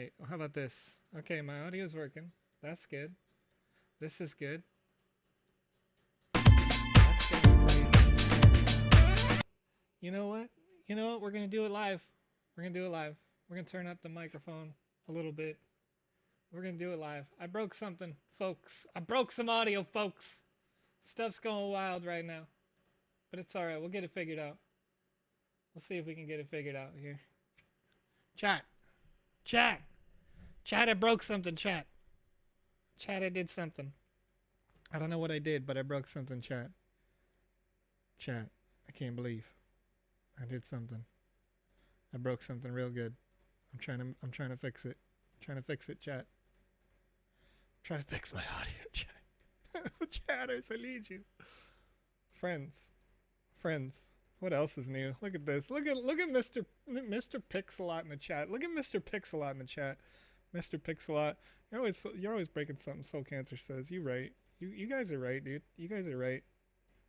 right. How about this? Okay, my audio is working. That's good. This is good. That's getting crazy. You know what? You know what? We're gonna do it live. We're gonna do it live. We're gonna turn up the microphone a little bit. We're gonna do it live. I broke something, folks. I broke some audio, folks. Stuff's going wild right now. But it's alright. We'll get it figured out. We'll see if we can get it figured out here. Chat. Chat. Chat, I broke something, chat. Chat, I did something. I don't know what I did, but I broke something, chat. Chat. I can't believe I did something. I broke something real good. I'm trying to fix it. I'm trying to fix it, chat. I'm trying to fix my audio, chat. Chatters, I need you. Friends. What else is new? Look at this. Look at Mr. Pixelot in the chat. Look at Mr. Pixelot in the chat. Mr. Pixelot. You're always breaking something. Soul Cancer says. You right. You guys are right, dude. You guys are right.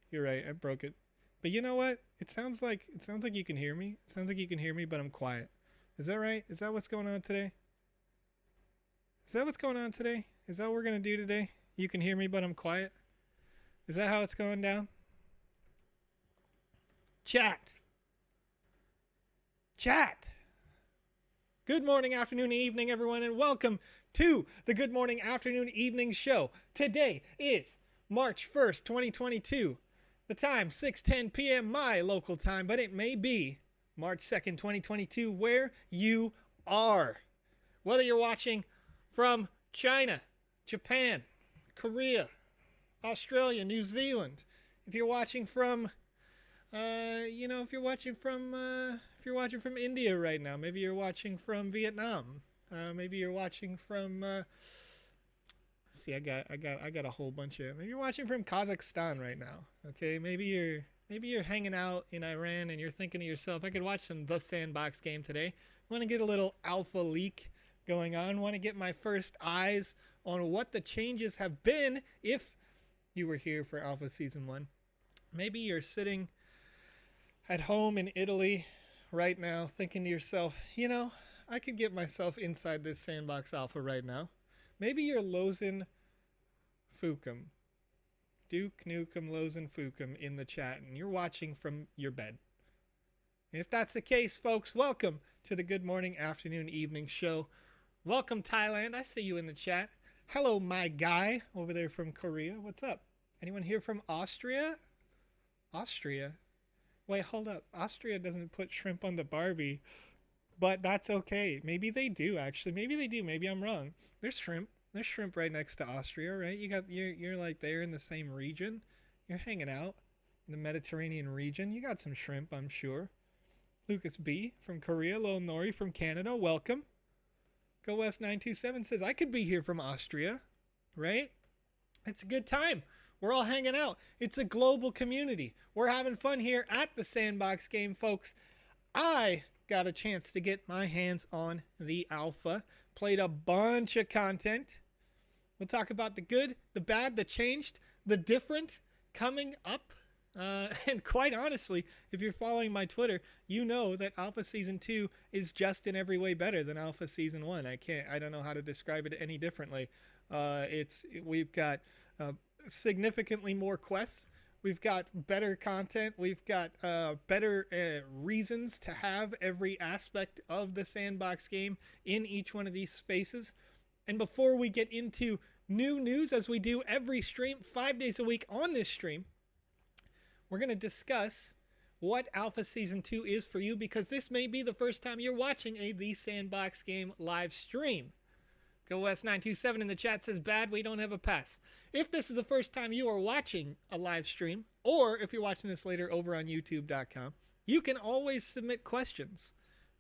You're right. I broke it. But you know what? It sounds like you can hear me. It sounds like you can hear me, but I'm quiet. Is that right? Is that what's going on today? Is that what's going on today? Is that what we're gonna do today? You can hear me, but I'm quiet. Is that how it's going down? Chat. Good morning, afternoon, evening, everyone, and welcome to the Good Morning, Afternoon, Evening show. Today is March 1st, 2022. The time, 6:10 p.m. my local time, but it may be March 2nd, 2022, where you are. Whether you're watching from China, Japan, Korea, Australia, New Zealand, if you're watching from if you're watching from India right now, maybe you're watching from Vietnam, maybe you're watching from I got a whole bunch of. Maybe you're watching from Kazakhstan right now. Okay, maybe you're hanging out in Iran and you're thinking to yourself, I could watch some The Sandbox game today. Want to get a little alpha leak going on. Want to get my first eyes on what the changes have been if you were here for Alpha Season 1. Maybe you're sitting at home in Italy right now thinking to yourself, I could get myself inside this Sandbox Alpha right now. Maybe you're Lozen Fukum. Duke Nukem Lozen Fukum in the chat, and you're watching from your bed. And if that's the case, folks, welcome to the Good Morning, Afternoon, Evening show. Welcome, Thailand. I see you in the chat. Hello, my guy over there from Korea. What's up? Anyone here from Austria? Austria? Wait, hold up. Austria doesn't put shrimp on the Barbie, but that's okay. Maybe they do, actually. Maybe they do. Maybe I'm wrong. There's shrimp. There's shrimp right next to Austria, right? You're like there in the same region. You're hanging out in the Mediterranean region. You got some shrimp, I'm sure. Lucas B from Korea, Lil Nori from Canada, welcome. Go West 927 says, I could be here from Austria, right? It's a good time. We're all hanging out. It's a global community. We're having fun here at the Sandbox game, folks. I got a chance to get my hands on the alpha. Played a bunch of content. We'll talk about the good, the bad, the changed, the different coming up. And quite honestly, if you're following my Twitter, you know that Alpha Season 2 is just in every way better than Alpha Season 1. I don't know how to describe it any differently. We've got significantly more quests. We've got better content. We've got better reasons to have every aspect of the Sandbox game in each one of these spaces. And before we get into new news, as we do every stream, 5 days a week on this stream, we're going to discuss what Alpha Season 2 is for you, because this may be the first time you're watching the Sandbox game live stream. Go West927 in the chat says, bad, we don't have a pass. If this is the first time you are watching a live stream, or if you're watching this later over on youtube.com, you can always submit questions.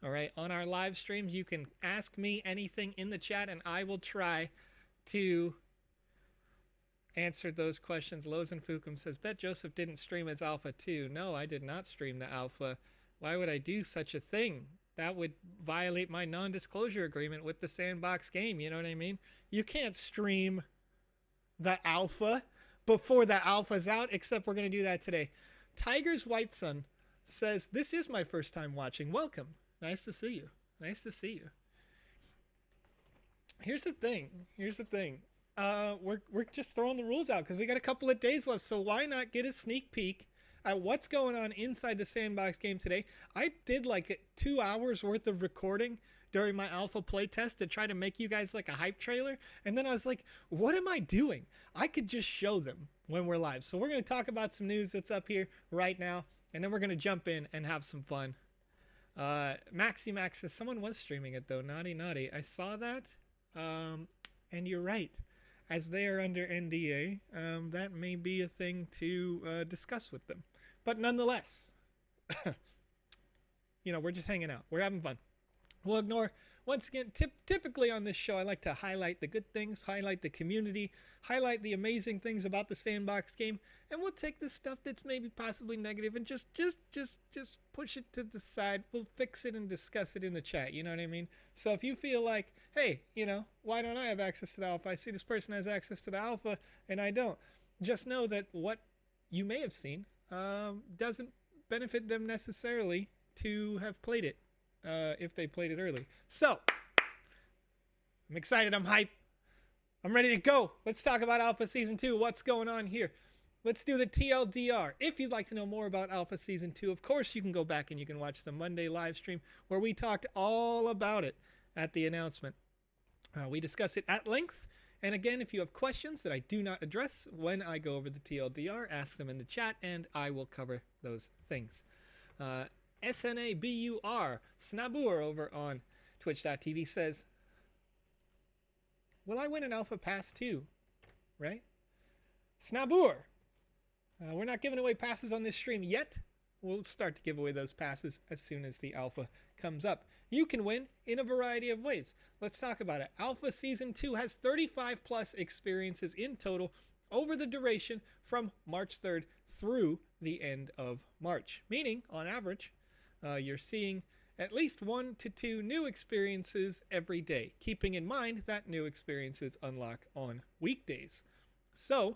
All right, on our live streams, you can ask me anything in the chat, and I will try to answer those questions. Lozen Fukum says, bet Joseph didn't stream as Alpha 2. No, I did not stream the Alpha. Why would I do such a thing? That would violate my non-disclosure agreement with the Sandbox game. You know what I mean? You can't stream the alpha before the alpha's out, except we're going to do that today. Tiger's White Sun says, this is my first time watching. Welcome. Nice to see you. Nice to see you. Here's the thing. Here's the thing. We're just throwing the rules out because we got a couple of days left. So why not get a sneak peek at what's going on inside the Sandbox game today? I did like 2 hours worth of recording during my alpha playtest to try to make you guys like a hype trailer, and then I was like, what am I doing? I could just show them when we're live. So we're going to talk about some news that's up here right now, and then we're going to jump in and have some fun. Maxi Max says someone was streaming it though. Naughty naughty. I saw that. And you're right. As they are under NDA, that may be a thing to discuss with them. But nonetheless, we're just hanging out. We're having fun. We'll ignore, once again, typically on this show, I like to highlight the good things, highlight the community, highlight the amazing things about the Sandbox game, and we'll take the stuff that's maybe possibly negative and just push it to the side. We'll fix it and discuss it in the chat, you know what I mean? So if you feel like, hey, why don't I have access to the alpha? I see this person has access to the alpha and I don't. Just know that what you may have seen doesn't benefit them necessarily to have played it. If they played it early. So, I'm excited. I'm hyped. I'm ready to go. Let's talk about Alpha Season 2. What's going on here? Let's do the TLDR. If you'd like to know more about Alpha Season 2, of course, you can go back and you can watch the Monday live stream where we talked all about it at the announcement. We discuss it at length. And again, if you have questions that I do not address when I go over the TLDR, ask them in the chat and I will cover those things. SNABUR, Snabur over on twitch.tv says, will I win an alpha pass too? Right? Snabur, we're not giving away passes on this stream yet. We'll start to give away those passes as soon as the alpha comes up. You can win in a variety of ways. Let's talk about it. Alpha Season 2 has 35 plus experiences in total over the duration from March 3rd through the end of March. Meaning, on average, you're seeing at least 1 to 2 new experiences every day, keeping in mind that new experiences unlock on weekdays. So,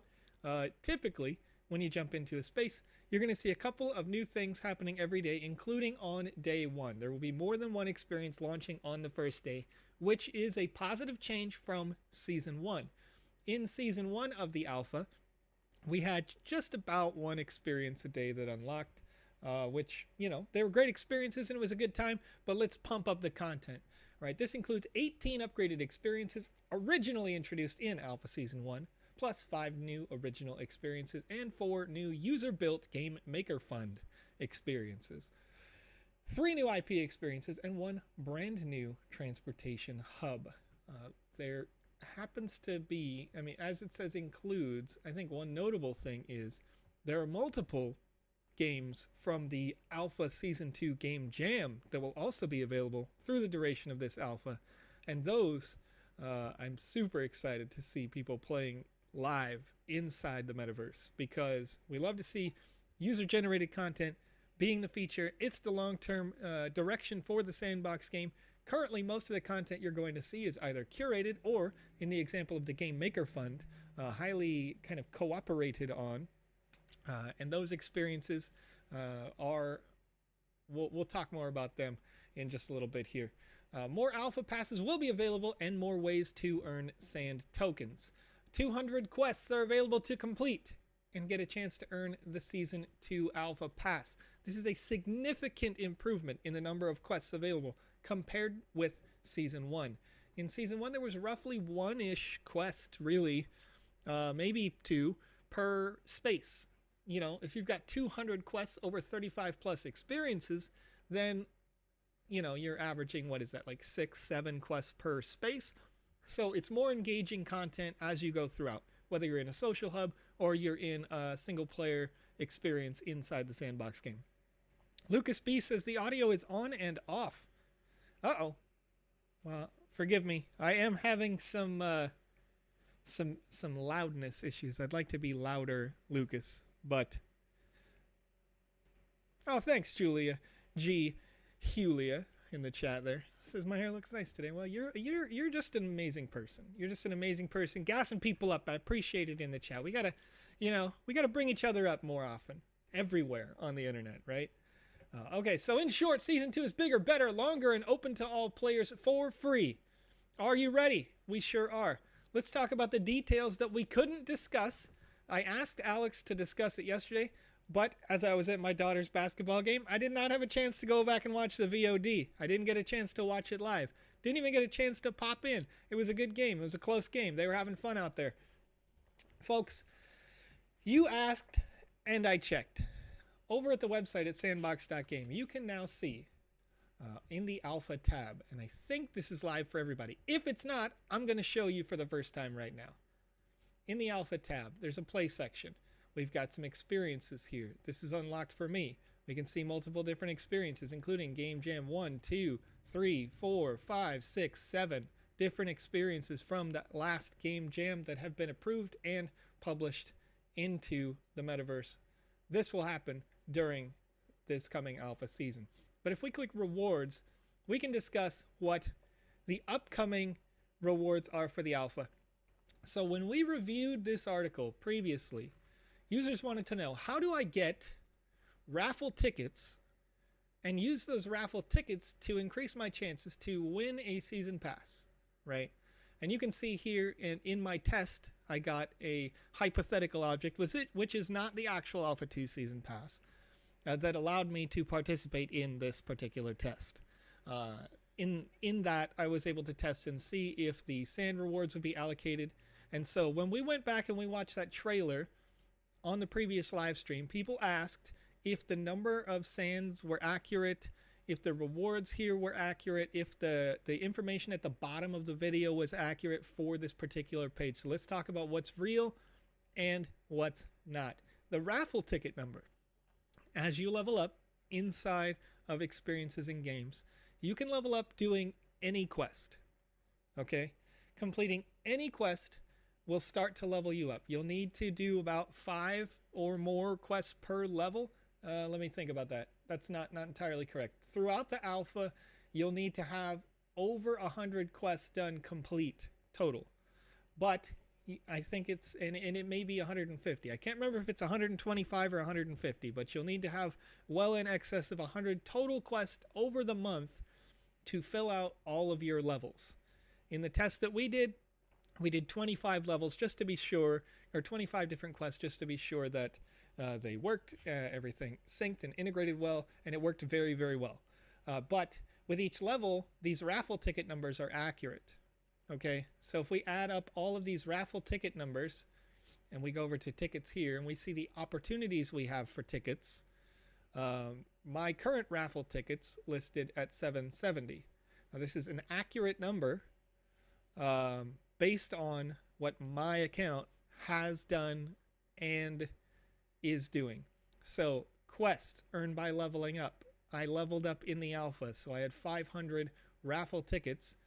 typically, when you jump into a space, you're going to see a couple of new things happening every day, including on day 1. There will be more than one experience launching on the first day, which is a positive change from Season 1. In Season 1 of the alpha, we had just about 1 experience a day that unlocked. Which, they were great experiences and it was a good time, but let's pump up the content, right? This includes 18 upgraded experiences originally introduced in Alpha Season 1, plus 5 new original experiences and 4 new user-built Game Maker Fund experiences. 3 new IP experiences and 1 brand new transportation hub. There happens to be, as it says includes, I think one notable thing is there are multiple games from the Alpha Season 2 Game Jam that will also be available through the duration of this alpha. And those, I'm super excited to see people playing live inside the metaverse because we love to see user-generated content being the feature. It's the long-term direction for the Sandbox game. Currently, most of the content you're going to see is either curated or, in the example of the Game Maker Fund, highly kind of cooperated on. And those experiences are, we'll talk more about them in just a little bit here. More alpha passes will be available and more ways to earn sand tokens. 200 quests are available to complete and get a chance to earn the Season 2 alpha pass. This is a significant improvement in the number of quests available compared with Season 1. In Season 1, there was roughly 1-ish quest, really, maybe 2 per space. If you've got 200 quests over 35 plus experiences, then, you're averaging, what is that, like 6-7 quests per space. So it's more engaging content as you go throughout, whether you're in a social hub or you're in a single player experience inside the Sandbox game. Lucas B says the audio is on and off. Uh-oh. Well, forgive me. I am having some loudness issues. I'd like to be louder, Lucas. But oh, thanks, Julia G. Julia in the chat there says my hair looks nice today. Well, you're just an amazing person. You're just an amazing person, gassing people up. I appreciate it in the chat. We gotta bring each other up more often, everywhere on the internet, right? Okay, so in short, Season 2 is bigger, better, longer, and open to all players for free. Are you ready? We sure are. Let's talk about the details that we couldn't discuss. I asked Alex to discuss it yesterday, but as I was at my daughter's basketball game, I did not have a chance to go back and watch the VOD. I didn't get a chance to watch it live. Didn't even get a chance to pop in. It was a good game. It was a close game. They were having fun out there. Folks, you asked and I checked. Over at the website at sandbox.game, you can now see in the Alpha tab, and I think this is live for everybody. If it's not, I'm going to show you for the first time right now. In the Alpha tab, there's a play section. We've got some experiences here. This is unlocked for me. We can see multiple different experiences, including Game Jam 1, 2, 3, 4, 5, 6, 7 different experiences from that last Game Jam that have been approved and published into the metaverse. This will happen during this coming alpha season. But if we click rewards, we can discuss what the upcoming rewards are for the alpha. So when we reviewed this article previously, users wanted to know, how do I get raffle tickets and use those raffle tickets to increase my chances to win a season pass, right? And you can see here in my test, I got a hypothetical object, which is not the actual Alpha 2 season pass, that allowed me to participate in this particular test. In that, I was able to test and see if the sand rewards would be allocated. And so when we went back and we watched that trailer on the previous live stream, people asked if the number of sands were accurate, if the rewards here were accurate, if the information at the bottom of the video was accurate for this particular page. So let's talk about what's real and what's not. The raffle ticket number. As you level up inside of experiences and games, you can level up doing any quest. Okay? Completing any quest will start to level you up. You'll need to do about 5 or more quests per level. Let me think about that. That's not entirely correct. Throughout the alpha, you'll need to have over 100 quests done complete total. But I think it's, and it may be 150. I can't remember if it's 125 or 150, but you'll need to have well in excess of 100 total quests over the month to fill out all of your levels. In the test that we did 25 levels just to be sure, or 25 different quests just to be sure that they worked, everything synced and integrated well, and it worked very, very well. But with each level, these raffle ticket numbers are accurate. Okay, so if we add up all of these raffle ticket numbers and we go over to tickets here and we see the opportunities we have for tickets, my current raffle tickets listed at 770. Now this is an accurate number based on what my account has done and is doing. So quests earned by leveling up. I leveled up in the alpha, so I had 500 raffle tickets,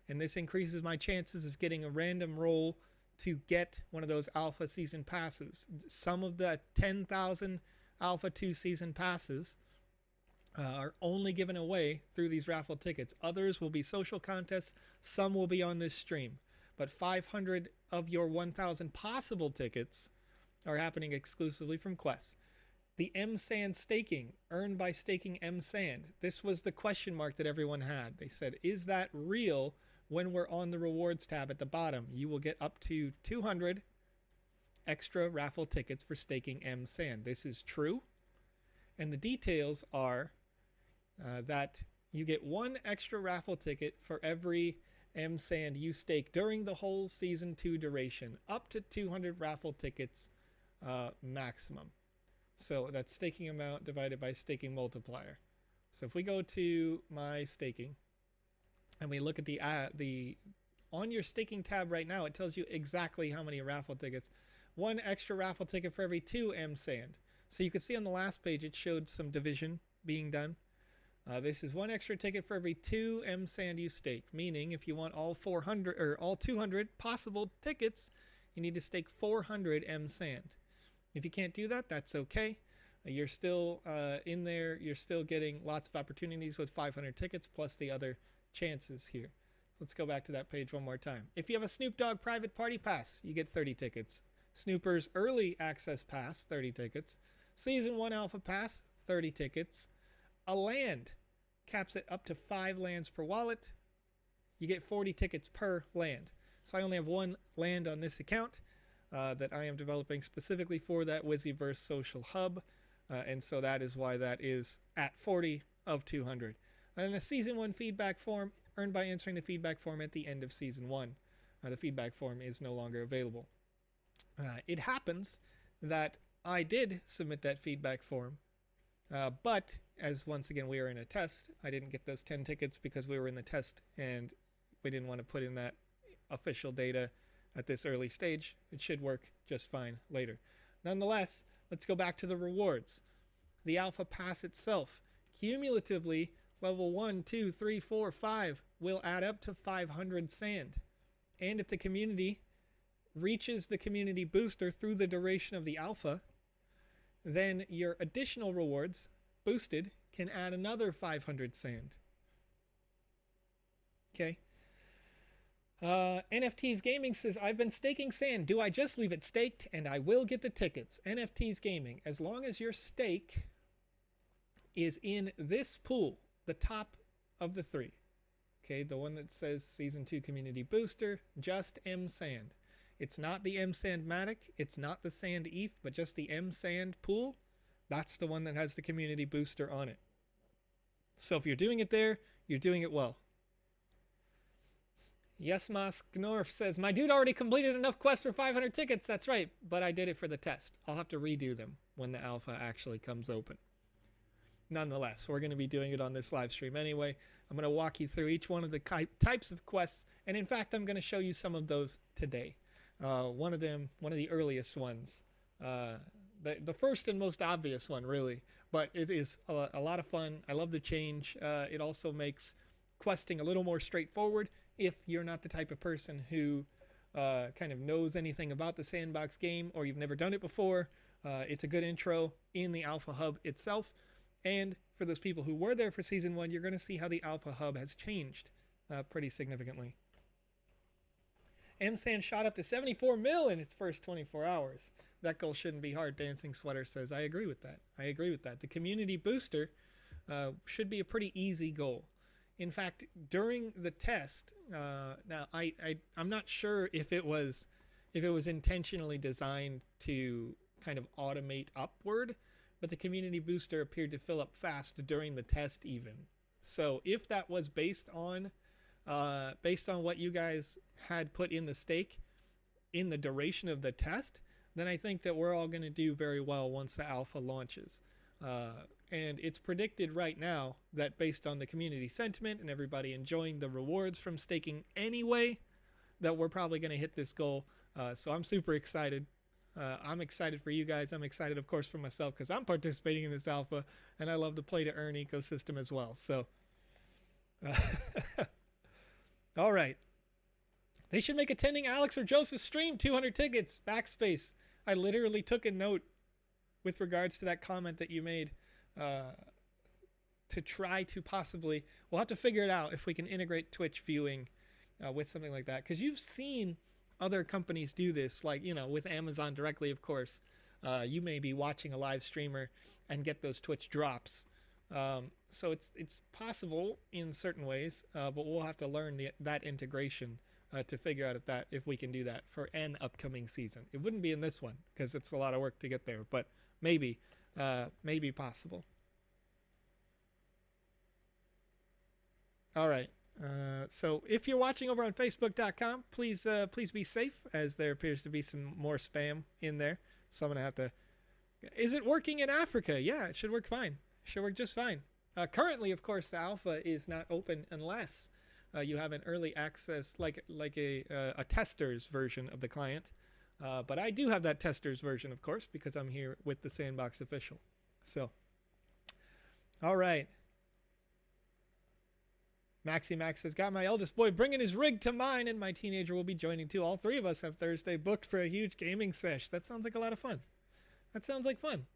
and this increases my chances of getting a random roll to get one of those alpha season passes. Some of the 10,000 alpha 2 season passes are only given away through these raffle tickets. Others will be social contests. Some will be on this stream. But 500 of your 1,000 possible tickets are happening exclusively from quests. The M-Sand staking, earned by staking M-Sand. This was the question mark that everyone had. They said, is that real? When we're on the rewards tab at the bottom, you will get up to 200 extra raffle tickets for staking M-Sand. This is true. And the details are that you get 1 extra raffle ticket for every M-Sand you stake during the whole Season 2 duration. Up to 200 raffle tickets maximum. So that's staking amount divided by staking multiplier. So if we go to my staking, and we look at the on your staking tab right now, it tells you exactly how many raffle tickets. 1 extra raffle ticket for every 2 M-Sand. So you can see on the last page it showed some division being done. This is 1 extra ticket for every 2 M-Sand you stake, meaning if you want all 400 or all 200 possible tickets, you need to stake 400 M-Sand. If you can't do that, that's okay. You're still in there. You're still getting lots of opportunities with 500 tickets plus the other chances here. Let's go back to that page one more time. If you have a Snoop Dogg private party pass, you get 30 tickets. Snoopers early access pass, 30 tickets. Season 1 alpha pass, 30 tickets. A land caps it up to 5 lands per wallet. you get 40 tickets per land. So I only have one land on this account that I am developing specifically for that Wiziverse social hub. And so that is why that is at 40 of 200. And a Season 1 feedback form earned by answering the feedback form at the end of Season 1. The feedback form is no longer available. It happens that I did submit that feedback form, but as once again we are in a test, I didn't get those 10 tickets because we were in the test and we didn't want to put in that official data at this early stage. It should work just fine later. Nonetheless, let's go back to the rewards. The Alpha Pass itself, cumulatively, level 1, 2, 3, 4, 5 will add up to 500 sand. And if the community reaches the community booster through the duration of the alpha, then your additional rewards, boosted, can add another 500 sand. Okay. NFTs Gaming says, I've been staking sand. Do I just leave it staked and I will get the tickets? NFTs Gaming, as long as your stake is in this pool, the top of the 3. Okay, the one that says Season 2 Community Booster, just M Sand. It's not the M Sandmatic, it's not the Sand ETH, but just the M Sand pool. That's the one that has the Community Booster on it. So if you're doing it there, you're doing it well. Yes, Mas Gnorf says, my dude already completed enough quests for 500 tickets. That's right, but I did it for the test. I'll have to redo them when the alpha actually comes open. Nonetheless, we're going to be doing it on this live stream anyway. I'm going to walk you through each one of the types of quests, and in fact, I'm going to show you some of those today. One of the earliest ones. The first and most obvious one, really, but it is a lot of fun. I love the change. It also makes questing a little more straightforward if you're not the type of person who kind of knows anything about the Sandbox game or you've never done it before. It's a good intro in the Alpha Hub itself. And for those people who were there for Season 1, you're going to see how the Alpha Hub has changed pretty significantly. M-Sand shot up to 74 mil in its first 24 hours. That goal shouldn't be hard, Dancing Sweater says. I agree with that. I agree with that. The community booster should be a pretty easy goal. In fact, during the test, now I'm not sure if it was intentionally designed to kind of automate upward, but the community booster appeared to fill up fast during the test even. So if that was based on what you guys had put in the stake in the duration of the test, then I think that we're all going to do very well once the alpha launches. And it's predicted right now that based on the community sentiment and everybody enjoying the rewards from staking anyway, that we're probably going to hit this goal. So I'm super excited. I'm excited for you guys. I'm excited, of course, for myself because I'm participating in this alpha and I love to play to earn ecosystem as well. So, all right. They should make attending Alex or Joseph's stream 200 tickets. Backspace. I literally took a note with regards to that comment that you made to try to possibly, we'll have to figure it out if we can integrate Twitch viewing with something like that. Because you've seen other companies do this, like, you know, with Amazon directly, of course. You may be watching a live streamer and get those Twitch drops. So it's possible in certain ways, but we'll have to learn that integration to figure out if we can do that for an upcoming season. It wouldn't be in this one because it's a lot of work to get there, but maybe possible. All right. So if you're watching over on Facebook.com, please be safe, as there appears to be some more spam in there. So I'm gonna have to. Is it working in Africa? Yeah, it should work fine. It should work just fine. Currently, of course, the alpha is not open unless you have an early access, like a tester's version of the client. But I do have that tester's version, of course, because I'm here with the Sandbox official. So, all right. Maxi Max says, got my eldest boy bringing his rig to mine, and my teenager will be joining too. All three of us have Thursday booked for a huge gaming sesh. That sounds like a lot of fun. That sounds like fun.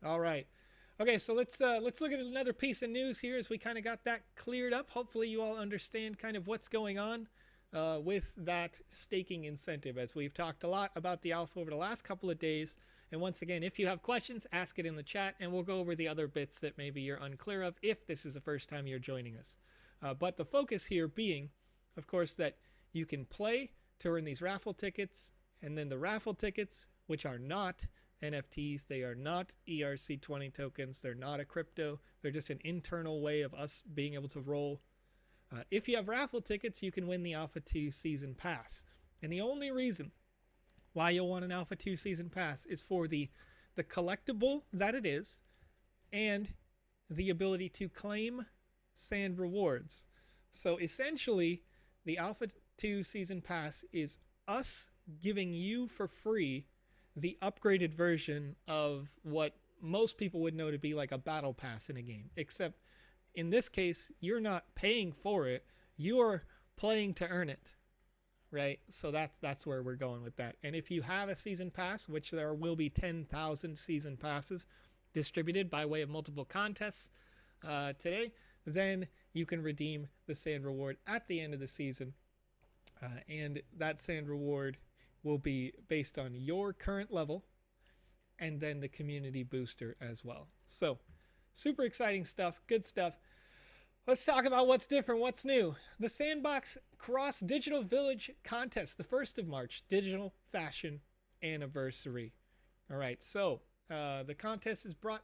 All right. Okay, so let's look at another piece of news here as we kind of got that cleared up. Hopefully you all understand kind of what's going on with that staking incentive, as we've talked a lot about the alpha over the last couple of days. And once again, if you have questions, ask it in the chat, and we'll go over the other bits that maybe you're unclear of if this is the first time you're joining us. But the focus here being, of course, that you can play to earn these raffle tickets, and then the raffle tickets, which are not NFTs, they are not ERC20 tokens, they're not a crypto, they're just an internal way of us being able to roll. If you have raffle tickets, you can win the Alpha 2 Season Pass. And the only reason why you'll want an Alpha 2 Season Pass is for the collectible that it is, and the ability to claim sand rewards. So essentially, the Alpha 2 Season Pass is us giving you for free the upgraded version of what most people would know to be like a battle pass in a game. Except in this case, you're not paying for it. You're playing to earn it. Right? So that's where we're going with that. And if you have a season pass, which there will be 10,000 season passes distributed by way of multiple contests today, then you can redeem the sand reward at the end of the season. And that sand reward will be based on your current level and then the community booster as well. So super exciting stuff, good stuff. Let's talk about what's different, what's new. The Sandbox Cross Digital Village Contest, the 1st of March, Digital Fashion Anniversary. All right, so the contest is brought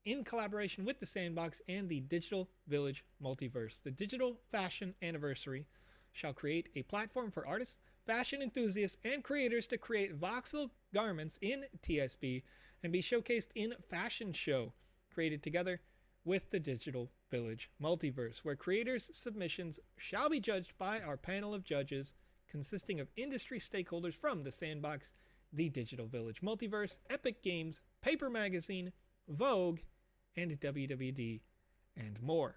in collaboration with the Sandbox and the Digital Village Multiverse. The Digital Fashion Anniversary shall create a platform for artists, fashion enthusiasts, and creators to create voxel garments in TSB and be showcased in fashion show created together with the Digital Village Multiverse, where creators' submissions shall be judged by our panel of judges consisting of industry stakeholders from the Sandbox, the Digital Village Multiverse, Epic Games, Paper Magazine, Vogue, and WWD, and more.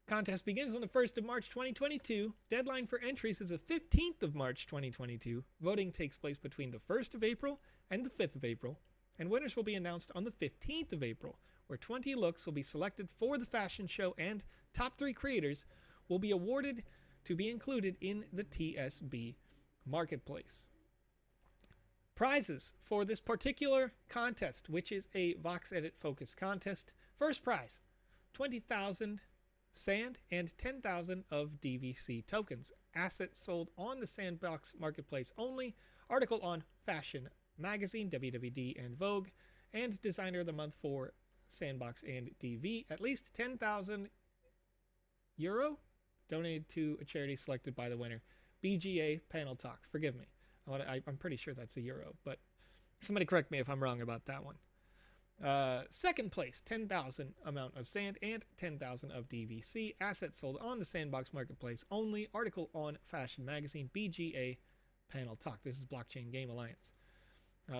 Contest begins on the 1st of March 2022. Deadline for entries is the 15th of March 2022. Voting takes place between the 1st of April and the 5th of April, and winners will be announced on the 15th of April, where 20 looks will be selected for the fashion show and top 3 creators will be awarded to be included in the TSB marketplace. Prizes for this particular contest, which is a VoxEdit focused contest. First prize, 20,000 sand and 10,000 of DVC tokens. Assets sold on the Sandbox marketplace only. Article on Fashion Magazine, WWD, and Vogue. And Designer of the Month for Sandbox and DV. At least 10,000 euro donated to a charity selected by the winner. BGA Panel Talk. Forgive me. I'm pretty sure that's a euro, but somebody correct me if I'm wrong about that one. Second place, 10,000 amount of sand and 10,000 of DVC. Assets sold on the Sandbox marketplace only. Article on Fashion Magazine, BGA Panel Talk. This is Blockchain Game Alliance.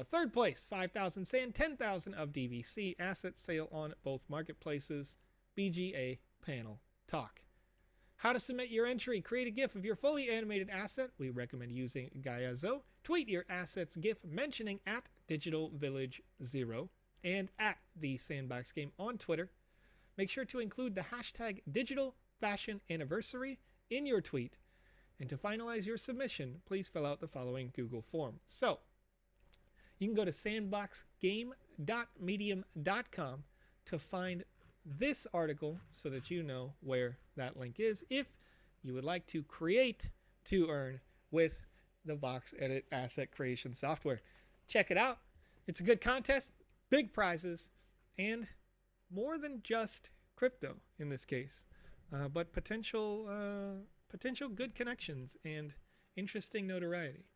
Third place, 5,000 sand, 10,000 of DVC. Assets sale on both marketplaces, BGA Panel Talk. How to submit your entry. Create a GIF of your fully animated asset. We recommend using Gaiazo. Tweet your assets GIF mentioning at Digital Village 0 and at the Sandbox Game on Twitter. Make sure to include the hashtag Digital Fashion Anniversary in your tweet. And to finalize your submission, please fill out the following Google form. So, you can go to sandboxgame.medium.com to find this article so that you know where that link is if you would like to create to earn with the VoxEdit asset creation software. Check it out. It's a good contest, big prizes, and more than just crypto in this case, but potential good connections and interesting notoriety.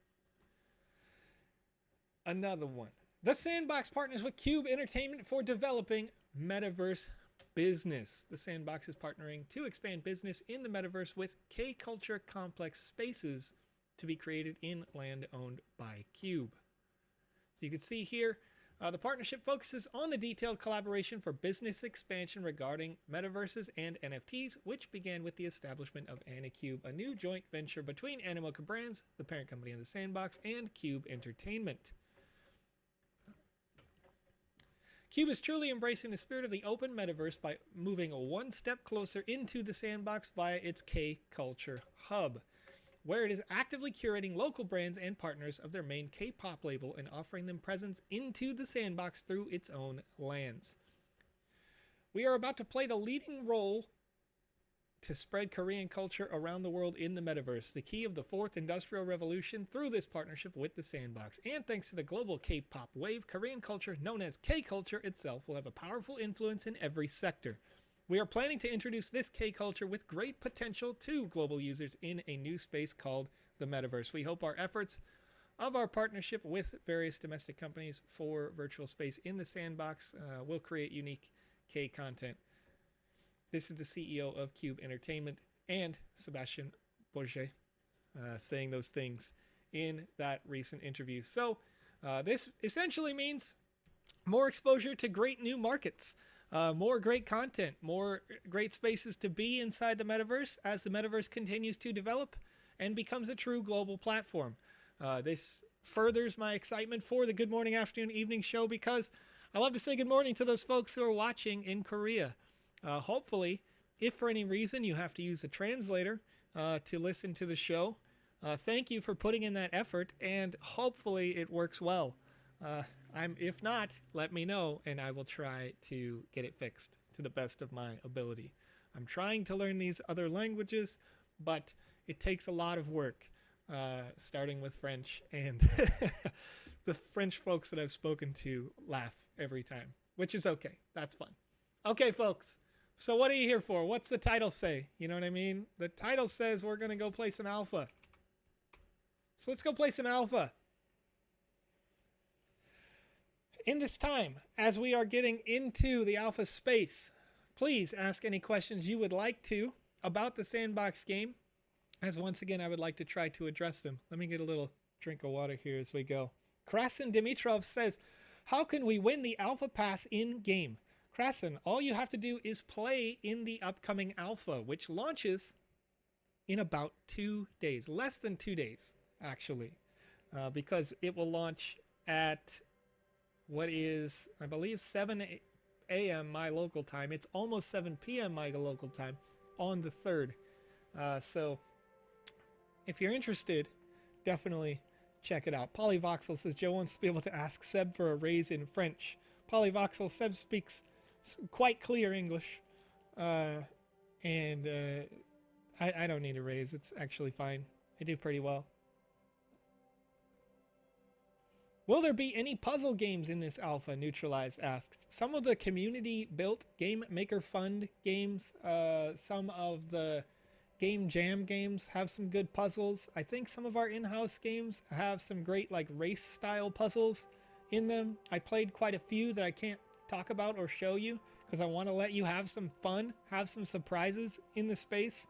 Another one. The Sandbox partners with Cube Entertainment for developing Metaverse business. The Sandbox is partnering to expand business in the Metaverse with K-Culture Complex spaces to be created in land owned by Cube. So you can see here, the partnership focuses on the detailed collaboration for business expansion regarding metaverses and NFTs, which began with the establishment of Anycube, a new joint venture between Animoca Brands, the parent company of the Sandbox, and Cube Entertainment. Cube is truly embracing the spirit of the open metaverse by moving one step closer into the Sandbox via its K-Culture Hub, where it is actively curating local brands and partners of their main K-pop label and offering them presence into the Sandbox through its own lands. We are about to play the leading role to spread Korean culture around the world in the metaverse, the key of the fourth industrial revolution through this partnership with the Sandbox. And thanks to the global K-pop wave, Korean culture, known as K-culture itself, will have a powerful influence in every sector. We are planning to introduce this K-culture with great potential to global users in a new space called the metaverse. We hope our efforts of our partnership with various domestic companies for virtual space in the Sandbox will create unique K content. This is the CEO of Cube Entertainment and Sebastian Bourget saying those things in that recent interview. So this essentially means more exposure to great new markets, more great content, more great spaces to be inside the metaverse as the metaverse continues to develop and becomes a true global platform. This furthers my excitement for the Good Morning, Afternoon, Evening show because I love to say good morning to those folks who are watching in Korea. Hopefully, if for any reason you have to use a translator to listen to the show, thank you for putting in that effort, and hopefully it works well. If not, let me know, and I will try to get it fixed to the best of my ability. I'm trying to learn these other languages, but it takes a lot of work, starting with French, and the French folks that I've spoken to laugh every time, which is okay. That's fun. Okay, folks. So what are you here for? What's the title say? You know what I mean? The title says we're going to go play some alpha. So let's go play some alpha. In this time, as we are getting into the alpha space, please ask any questions you would like to about the Sandbox game, as once again, I would like to try to address them. Let me get a little drink of water here as we go. Krasen Dimitrov says, how can we win the alpha pass in-game? Krasen, all you have to do is play in the upcoming alpha, which launches in about 2 days. Less than 2 days, actually, because it will launch at what is, I believe, 7 a.m. my local time. It's almost 7 p.m. my local time on the 3rd. So if you're interested, definitely check it out. Polyvoxel says, Joe wants to be able to ask Seb for a raise in French. Polyvoxel, Seb speaks quite clear English, and I don't need a raise. It's actually fine. I do pretty well. Will there be any puzzle games in this alpha? Neutralized asks. Some of the community-built Game Maker Fund games, some of the Game Jam games have some good puzzles. I think some of our in-house games have some great like race-style puzzles in them. I played quite a few that I can't talk about or show you because I want to let you have some fun, have some surprises in the space.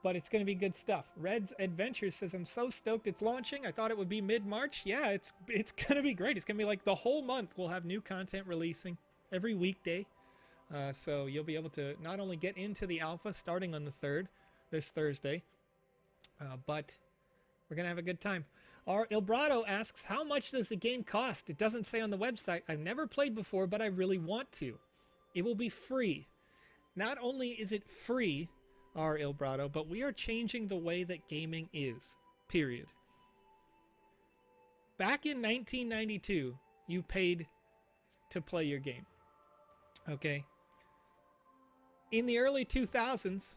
But it's going to be good stuff. Red's Adventure says, I'm so stoked it's launching. I thought it would be mid-March. Yeah, it's going to be great. It's going to be like the whole month we'll have new content releasing every weekday. So you'll be able to not only get into the alpha starting on the 3rd, this Thursday, but we're going to have a good time. Our Ilbrado asks, how much does the game cost? It doesn't say on the website. I've never played before, but I really want to. It will be free. Not only is it free, our Ilbrado, but we are changing the way that gaming is, period. Back in 1992, you paid to play your game. Okay? In the early 2000s,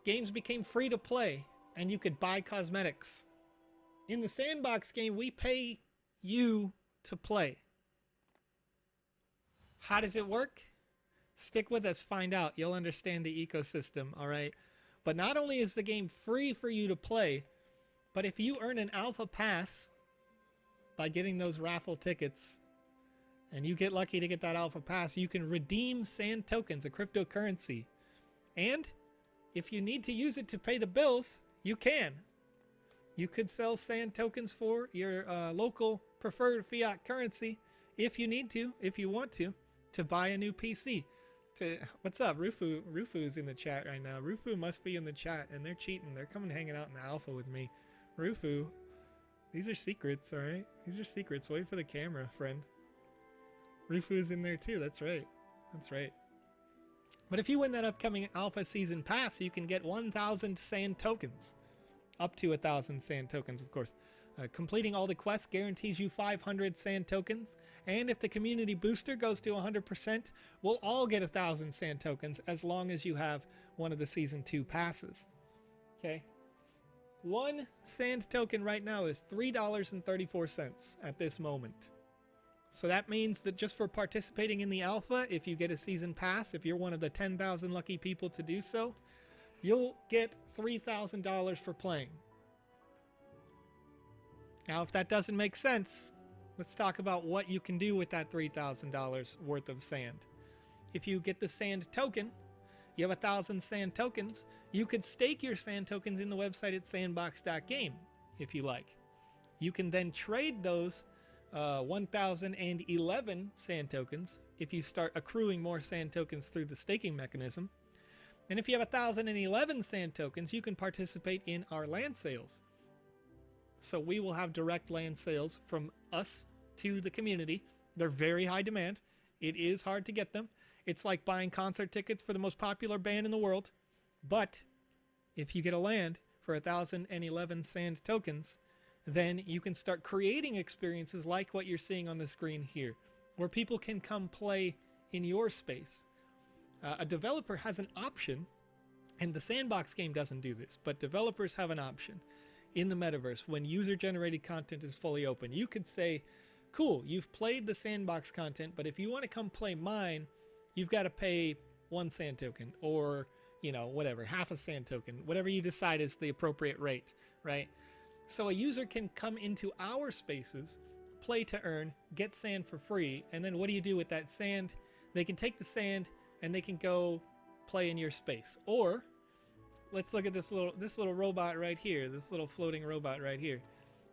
games became free to play, and you could buy cosmetics. In the Sandbox game, we pay you to play. How does it work? Stick with us, find out. You'll understand the ecosystem, all right? But not only is the game free for you to play, but if you earn an alpha pass by getting those raffle tickets, and you get lucky to get that alpha pass, you can redeem sand tokens, a cryptocurrency. And if you need to use it to pay the bills, you can. You could sell sand tokens for your local preferred fiat currency if you need to, if you want to buy a new PC. What's up, Rufu? Rufu's in the chat right now. Rufu must be in the chat, and they're cheating. They're coming hanging out in the alpha with me. Rufu, these are secrets, all right? These are secrets. Wait for the camera, friend. Rufu's in there too. That's right. That's right. But if you win that upcoming alpha season pass, you can get 1,000 sand tokens. Up to 1,000 sand tokens, of course. Completing all the quests guarantees you 500 sand tokens, and if the community booster goes to 100%, we'll all get 1,000 sand tokens as long as you have one of the Season 2 passes. Okay. One sand token right now is $3.34 at this moment. So that means that just for participating in the alpha, if you get a season pass, if you're one of the 10,000 lucky people to do so, you'll get $3,000 for playing. Now, if that doesn't make sense, let's talk about what you can do with that $3,000 worth of sand. If you get the sand token, you have 1,000 sand tokens, you could stake your sand tokens in the website at sandbox.game if you like. You can then trade those 1,011 sand tokens if you start accruing more sand tokens through the staking mechanism. And if you have 1,011 sand tokens, you can participate in our land sales. So we will have direct land sales from us to the community. They're very high demand. It is hard to get them. It's like buying concert tickets for the most popular band in the world. But if you get a land for 1,011 sand tokens, then you can start creating experiences like what you're seeing on the screen here, where people can come play in your space. A developer has an option, and the Sandbox game doesn't do this, but developers have an option in the metaverse when user-generated content is fully open. You could say, cool, you've played the Sandbox content, but if you want to come play mine, you've got to pay 1 sand token, or, you know, whatever, half a sand token, whatever you decide is the appropriate rate, right? So a user can come into our spaces, play to earn, get sand for free, and then what do you do with that sand? They can take the sand and they can go play in your space. Or let's look at this little robot right here, this little floating robot right here.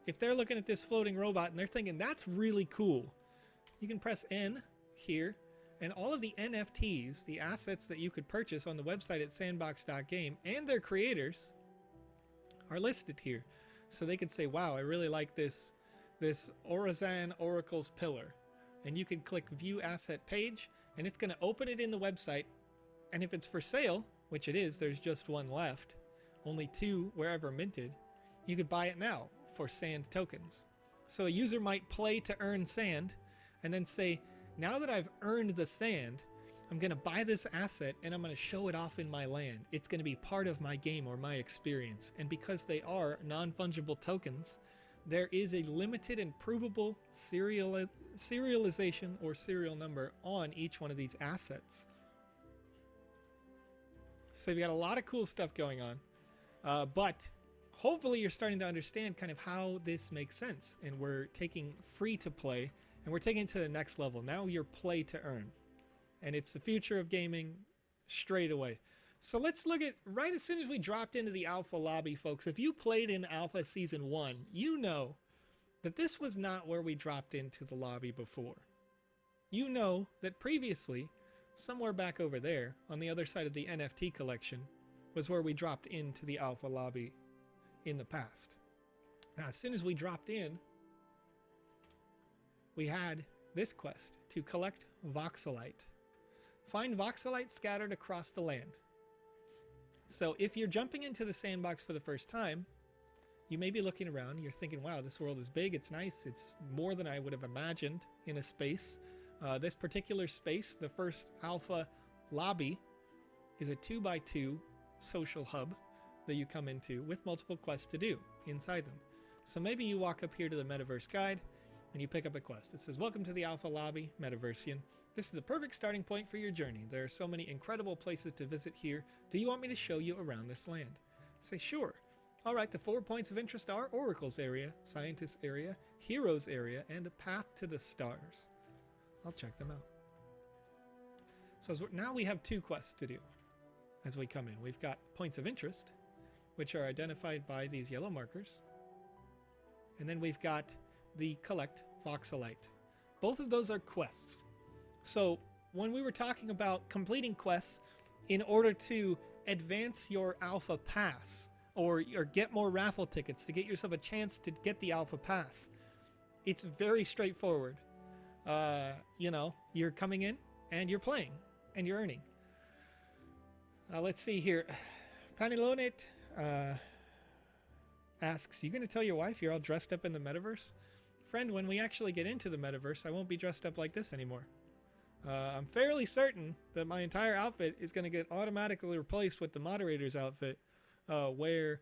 If they're looking at this floating robot and they're thinking that's really cool, you can press N here, and all of the NFTs, the assets that you could purchase on the website at sandbox.game, and their creators are listed here. So they could say, wow, I really like this Orazan Oracle's pillar. And you can click View Asset Page, and it's going to open it in the website. And if it's for sale, which it is, there's just one left, only 2 wherever minted, you could buy it now for sand tokens. So a user might play to earn sand, and then say, now that I've earned the sand, I'm going to buy this asset and I'm going to show it off in my land. It's going to be part of my game or my experience. And because they are non-fungible tokens, there is a limited and provable serialization or serial number on each one of these assets. So you've got a lot of cool stuff going on. But hopefully you're starting to understand kind of how this makes sense. And we're taking free to play and we're taking it to the next level. Now you're play to earn. And it's the future of gaming straight away. So let's look at, right as soon as we dropped into the alpha lobby, folks, if you played in alpha season 1, you know that this was not where we dropped into the lobby before. You know that previously, somewhere back over there, on the other side of the NFT collection, was where we dropped into the alpha lobby in the past. Now, as soon as we dropped in, we had this quest to collect Voxelite. Find Voxelite scattered across the land. So if you're jumping into the sandbox for the first time, you may be looking around, you're thinking, wow, this world is big, it's nice, it's more than I would have imagined in a space. This particular space, the first alpha lobby, is a 2x2 social hub that you come into with multiple quests to do inside them. So maybe you walk up here to the Metaverse guide and you pick up a quest. It says, welcome to the alpha lobby, Metaversian. This is a perfect starting point for your journey. There are so many incredible places to visit here. Do you want me to show you around this land? Say, sure. All right, the 4 points of interest are Oracle's area, Scientist's area, Heroes area, and a Path to the Stars. I'll check them out. So now we have 2 quests to do as we come in. We've got points of interest, which are identified by these yellow markers. And then we've got the collect Voxelite. Both of those are quests. So when we were talking about completing quests in order to advance your alpha pass or get more raffle tickets to get yourself a chance to get the alpha pass, it's very straightforward. You know, you're coming in and you're playing and you're earning. Let's see here. Panilonet asks, you going to tell your wife you're all dressed up in the metaverse? Friend, when we actually get into the metaverse, I won't be dressed up like this anymore. I'm fairly certain that my entire outfit is going to get automatically replaced with the moderator's outfit, where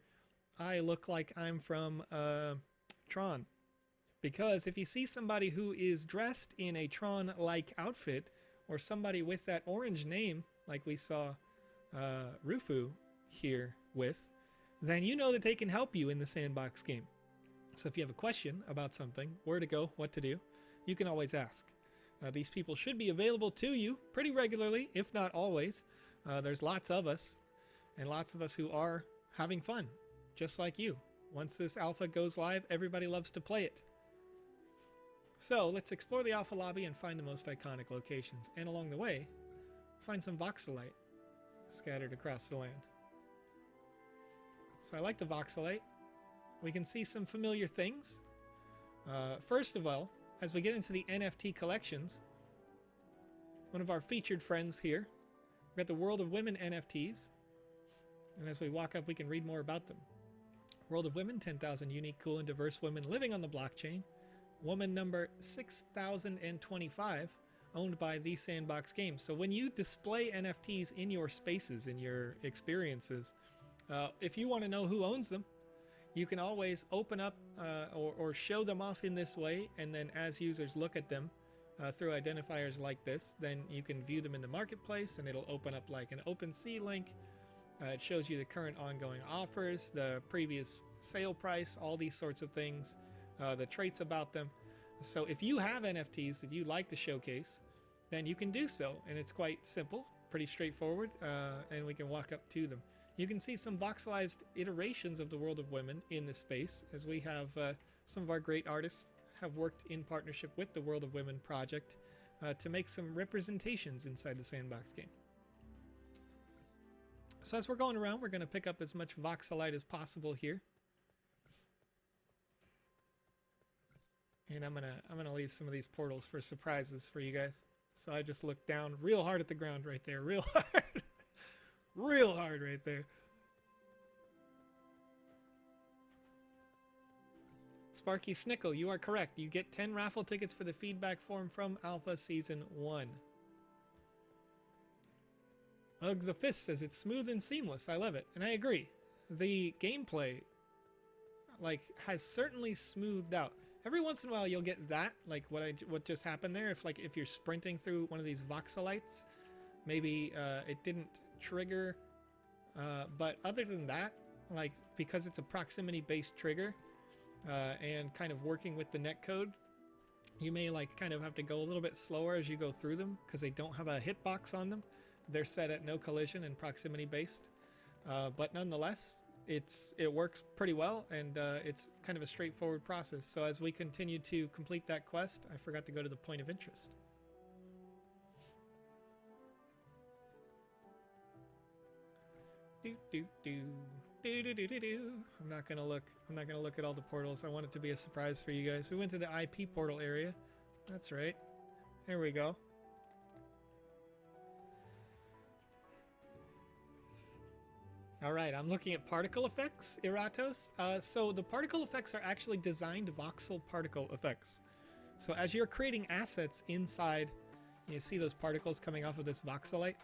I look like I'm from Tron. Because if you see somebody who is dressed in a Tron-like outfit, or somebody with that orange name, like we saw Rufu here with, then you know that they can help you in the Sandbox game. So if you have a question about something, where to go, what to do, you can always ask. These people should be available to you pretty regularly, if not always. There's lots of us, and lots of us who are having fun, just like you. Once this alpha goes live, everybody loves to play it. So let's explore the alpha lobby and find the most iconic locations. And along the way, find some voxelite scattered across the land. So I like the voxelite. We can see some familiar things. First of all, as we get into the NFT collections, one of our featured friends here, we've got the World of Women NFTs. And as we walk up, we can read more about them. World of Women, 10,000 unique, cool, and diverse women living on the blockchain. Woman number 6025, owned by the Sandbox Games. So when you display NFTs in your spaces, in your experiences, if you want to know who owns them, you can always open up or show them off in this way, and then as users look at them through identifiers like this, then you can view them in the marketplace, and it'll open up like an OpenSea link. It shows you the current ongoing offers, the previous sale price, all these sorts of things, the traits about them. So if you have NFTs that you'd like to showcase, then you can do so, and it's quite simple, pretty straightforward, and we can walk up to them. You can see some voxelized iterations of the World of Women in this space, as we have some of our great artists have worked in partnership with the World of Women project to make some representations inside the Sandbox game. So as we're going around, we're going to pick up as much voxelite as possible here. And I'm gonna leave some of these portals for surprises for you guys. So I just looked down real hard at the ground right there, real hard. Real hard right there. Sparky Snickle, you are correct. You get 10 raffle tickets for the feedback form from Alpha Season 1. Uggs the Fist says it's smooth and seamless. I love it. And I agree. The gameplay has certainly smoothed out. Every once in a while you'll get that, like what just happened there. If you're sprinting through one of these voxelites, maybe it didn't trigger, but other than that, because it's a proximity based trigger and kind of working with the netcode, you may kind of have to go a little bit slower as you go through them because they don't have a hitbox on them. They're set at no collision and proximity based, but nonetheless it works pretty well, and it's kind of a straightforward process. So as we continue to complete that quest, I forgot to go to the point of interest. I'm not gonna look at all the portals. I want it to be a surprise for you guys. We went to the IP portal area. That's right. There we go. All right, I'm looking at particle effects, Iratos. So the particle effects are actually designed voxel particle effects. So as you're creating assets inside, you see those particles coming off of this voxelite.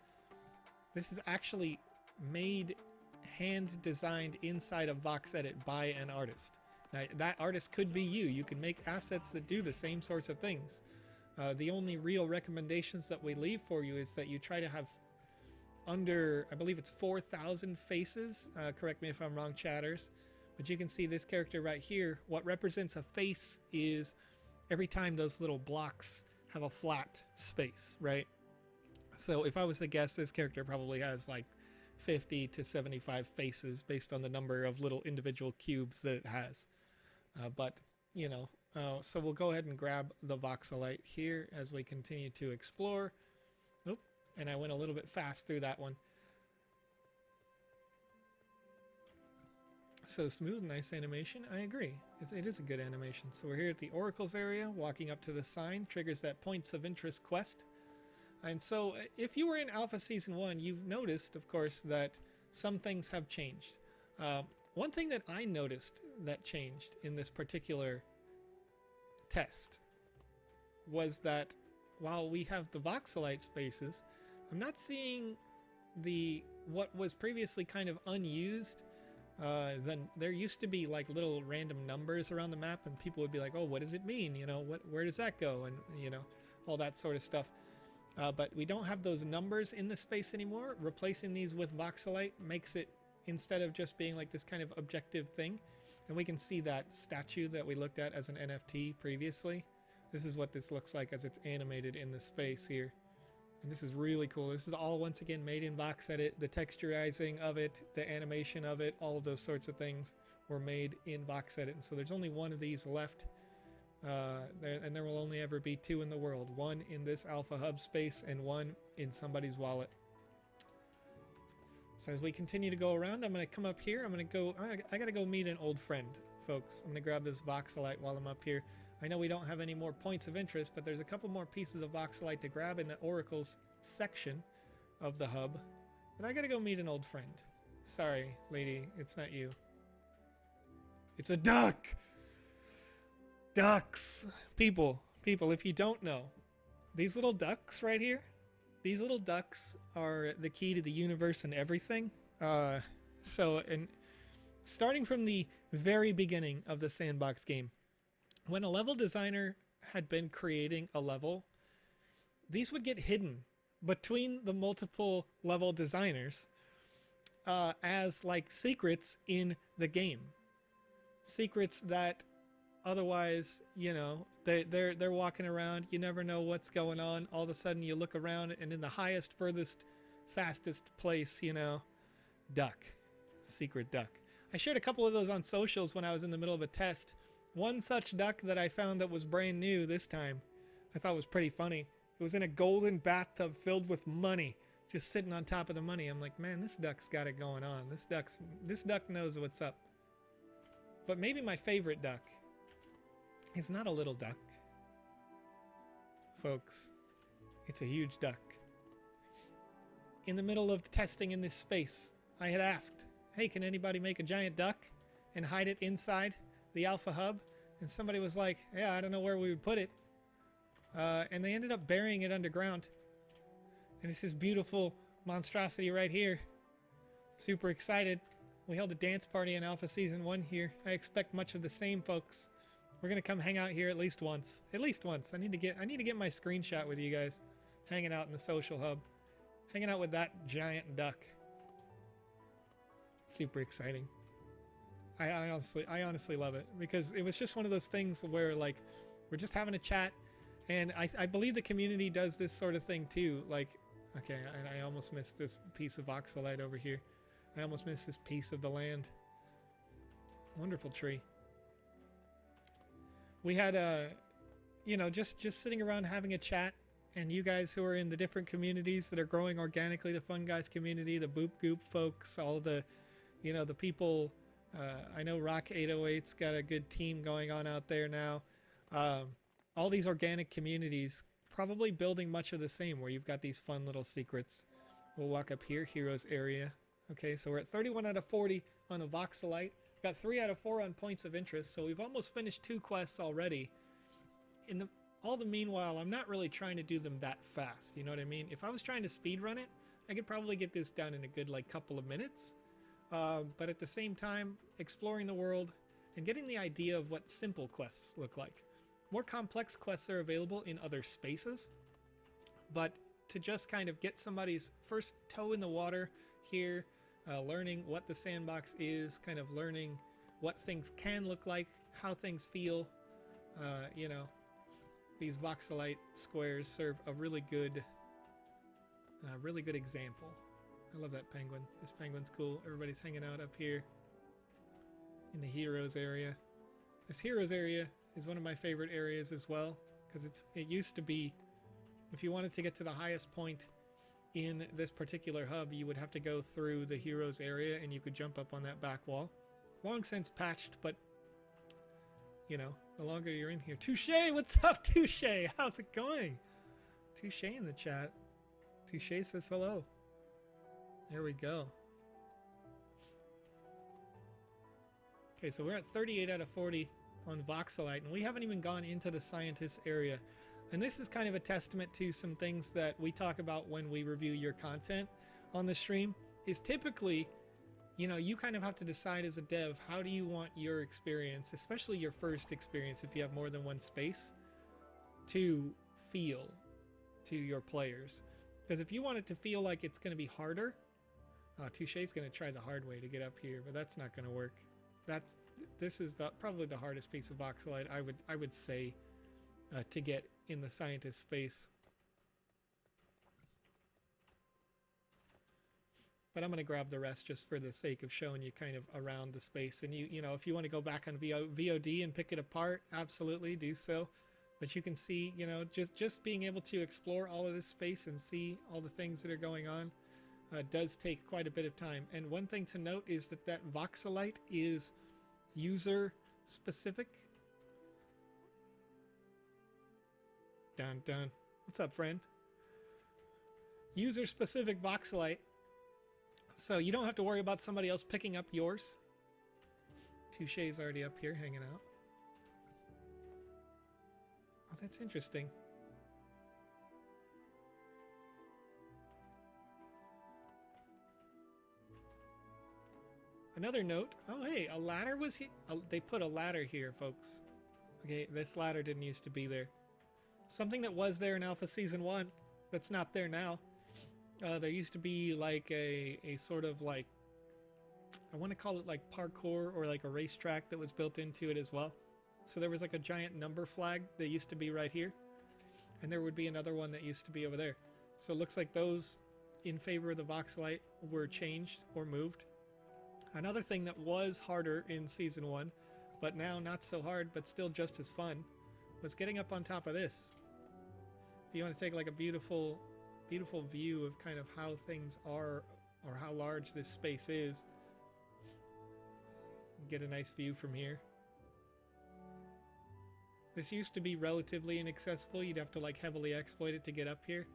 This is actually made, hand designed inside of VoxEdit by an artist. Now, that artist could be you. You can make assets that do the same sorts of things. The only real recommendations that we leave for you is that you try to have under, I believe it's 4,000 faces. Correct me if I'm wrong, chatters. But you can see this character right here. What represents a face is every time those little blocks have a flat space, right? So if I was to guess, this character probably has 50 to 75 faces based on the number of little individual cubes that it has. But, so we'll go ahead and grab the voxelite here as we continue to explore. Oop, and I went a little bit fast through that one. So smooth, nice animation. I agree. It is a good animation. So we're here at the Oracles area. Walking up to the sign triggers that Points of Interest quest. And so if you were in Alpha Season 1, you've noticed, of course, that some things have changed. One thing that I noticed that changed in this particular test was that while we have the voxelite spaces, I'm not seeing what was previously kind of unused. Then there used to be like little random numbers around the map, and people would be like, "Oh, what does it mean? You know, where does that go?" And you know, all that sort of stuff. But we don't have those numbers in the space anymore. Replacing these with voxelite makes it, instead of just being like this kind of objective thing, and we can see that statue that we looked at as an NFT previously. This is what this looks like as it's animated in the space here. And this is really cool. This is all once again made in VoxEdit. The texturizing of it, the animation of it, all of those sorts of things were made in VoxEdit. And so there's only one of these left. And there will only ever be two in the world. One in this Alpha Hub space and one in somebody's wallet. So as we continue to go around, I'm going to come up here. I got to go meet an old friend, folks. I'm going to grab this voxelite while I'm up here. I know we don't have any more points of interest, but there's a couple more pieces of voxelite to grab in the oracles section of the hub. But I got to go meet an old friend. Sorry, lady, it's not you. It's a duck! Ducks! People, if you don't know, these little ducks right here, these little ducks are the key to the universe and everything. And starting from the very beginning of the Sandbox game, when a level designer had been creating a level, these would get hidden between the multiple level designers as like secrets in the game. Secrets that otherwise, you know, they're walking around, you never know what's going on. All of a sudden you look around and in the highest, furthest, fastest place, you know, duck. Secret duck. I shared a couple of those on socials when I was in the middle of a test. One such duck that I found that was brand new this time, I thought was pretty funny. It was in a golden bathtub filled with money, just sitting on top of the money. I'm like, man, this duck's got it going on. This duck knows what's up. But maybe my favorite duck is not a little duck, folks. It's a huge duck. In the middle of the testing in this space, I had asked, hey, can anybody make a giant duck and hide it inside the Alpha Hub? And somebody was like, yeah, I don't know where we would put it. And they ended up burying it underground. And it's this beautiful monstrosity right here. Super excited. We held a dance party in Alpha Season 1 here. I expect much of the same, folks. We're gonna come hang out here at least once. At least once. I need to get my screenshot with you guys. Hanging out in the social hub. Hanging out with that giant duck. Super exciting. I honestly love it, because it was just one of those things where like we're just having a chat, and I believe the community does this sort of thing too. Like, okay, I almost missed this piece of voxelite over here. I almost missed this piece of the land. Wonderful tree. We had you know, just sitting around having a chat, and you guys who are in the different communities that are growing organically, the Fun Guys community, the Boop Goop folks, all the, you know, the people. I know Rock 808's got a good team going on out there now. All these organic communities probably building much of the same, where you've got these fun little secrets. We'll walk up here, Heroes area. Okay, so we're at 31 out of 40 on a voxelite. Got 3 out of 4 on points of interest, so we've almost finished 2 quests already. In all the meanwhile, I'm not really trying to do them that fast, you know what I mean? If I was trying to speedrun it, I could probably get this done in a good like couple of minutes. But at the same time, exploring the world and getting the idea of what simple quests look like. More complex quests are available in other spaces, but to just kind of get somebody's first toe in the water here, learning what the sandbox is, kind of learning what things can look like, how things feel, you know, these voxelite squares serve a really good example. I love that penguin. This penguin's cool. Everybody's hanging out up here in the Heroes area. This Heroes area is one of my favorite areas as well, because it used to be, if you wanted to get to the highest point in this particular hub, you would have to go through the Heroes area, and you could jump up on that back wall. Long since patched, but you know, the longer you're in here. Touche! What's up, Touche? How's it going? Touche in the chat. Touche says hello. There we go. Okay, so we're at 38 out of 40 on Voxelite, and we haven't even gone into the scientist area. And this is kind of a testament to some things that we talk about when we review your content on the stream, is typically, you know, you kind of have to decide as a dev, how do you want your experience, especially your first experience if you have more than one space, to feel to your players. Because if you want it to feel like it's going to be harder, Touche's going to try the hard way to get up here, but that's not going to work. This is probably the hardest piece of Voxelite, I would say, to get in the scientist space. But I'm going to grab the rest just for the sake of showing you kind of around the space. And you know, if you want to go back on VOD and pick it apart, absolutely do so. But you can see, you know, just being able to explore all of this space and see all the things that are going on does take quite a bit of time. And one thing to note is that Voxelite is user specific. Dun dun. What's up, friend? User specific Voxelite. So you don't have to worry about somebody else picking up yours. Touche's already up here hanging out. Oh, that's interesting. Another note. Oh, hey, a ladder was here. They put a ladder here, folks. Okay, this ladder didn't used to be there. Something that was there in Alpha Season 1 that's not there now. There used to be like a sort of like, I want to call it like parkour or like a racetrack that was built into it as well. So there was like a giant number flag that used to be right here. And there would be another one that used to be over there. So it looks like those in favor of the Voxelite were changed or moved. Another thing that was harder in Season 1, but now not so hard, but still just as fun, was getting up on top of this. If you want to take like a beautiful view of kind of how things are or how large this space is, get a nice view from here. This used to be relatively inaccessible. You'd have to like heavily exploit it to get up here.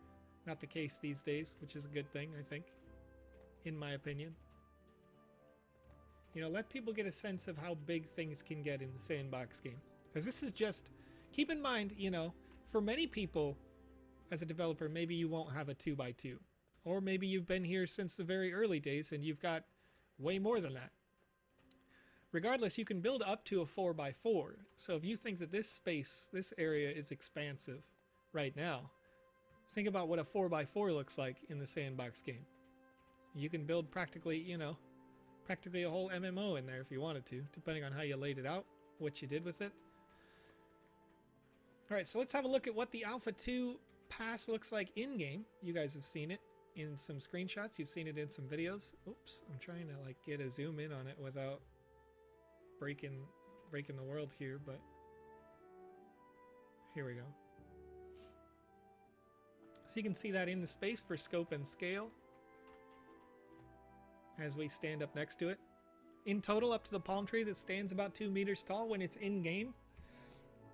Not the case these days, which is a good thing, I think, in my opinion. You know, let people get a sense of how big things can get in the Sandbox game. Because this is just, keep in mind, you know, for many people as a developer, maybe you won't have a 2x2. Or maybe you've been here since the very early days and you've got way more than that. Regardless, you can build up to a 4x4. So if you think that this space, this area is expansive right now, think about what a 4x4 looks like in the Sandbox game. You can build practically, you know, practically a whole MMO in there if you wanted to, depending on how you laid it out, what you did with it. All right, so let's have a look at what the Alpha 2 pass looks like in-game. You guys have seen it in some screenshots. You've seen it in some videos. Oops, I'm trying to like get a zoom in on it without breaking the world here, but here we go. So you can see that in the space for scope and scale as we stand up next to it. In total, up to the palm trees, it stands about 2 meters tall when it's in-game.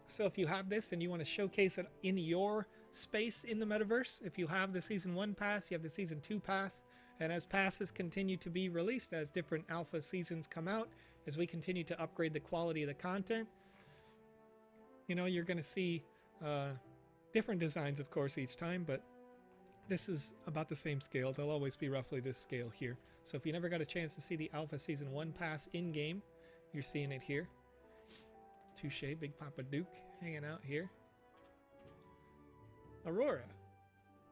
So if you have this and you want to showcase it in your space in the metaverse, if you have the Season 1 pass, you have the Season 2 pass, and as passes continue to be released, as different alpha seasons come out, as we continue to upgrade the quality of the content, you know, you're going to see different designs, of course, each time, but this is about the same scale. They'll always be roughly this scale here. So if you never got a chance to see the Alpha Season 1 pass in-game, you're seeing it here. Touche, Big Papa Duke hanging out here. Aurora.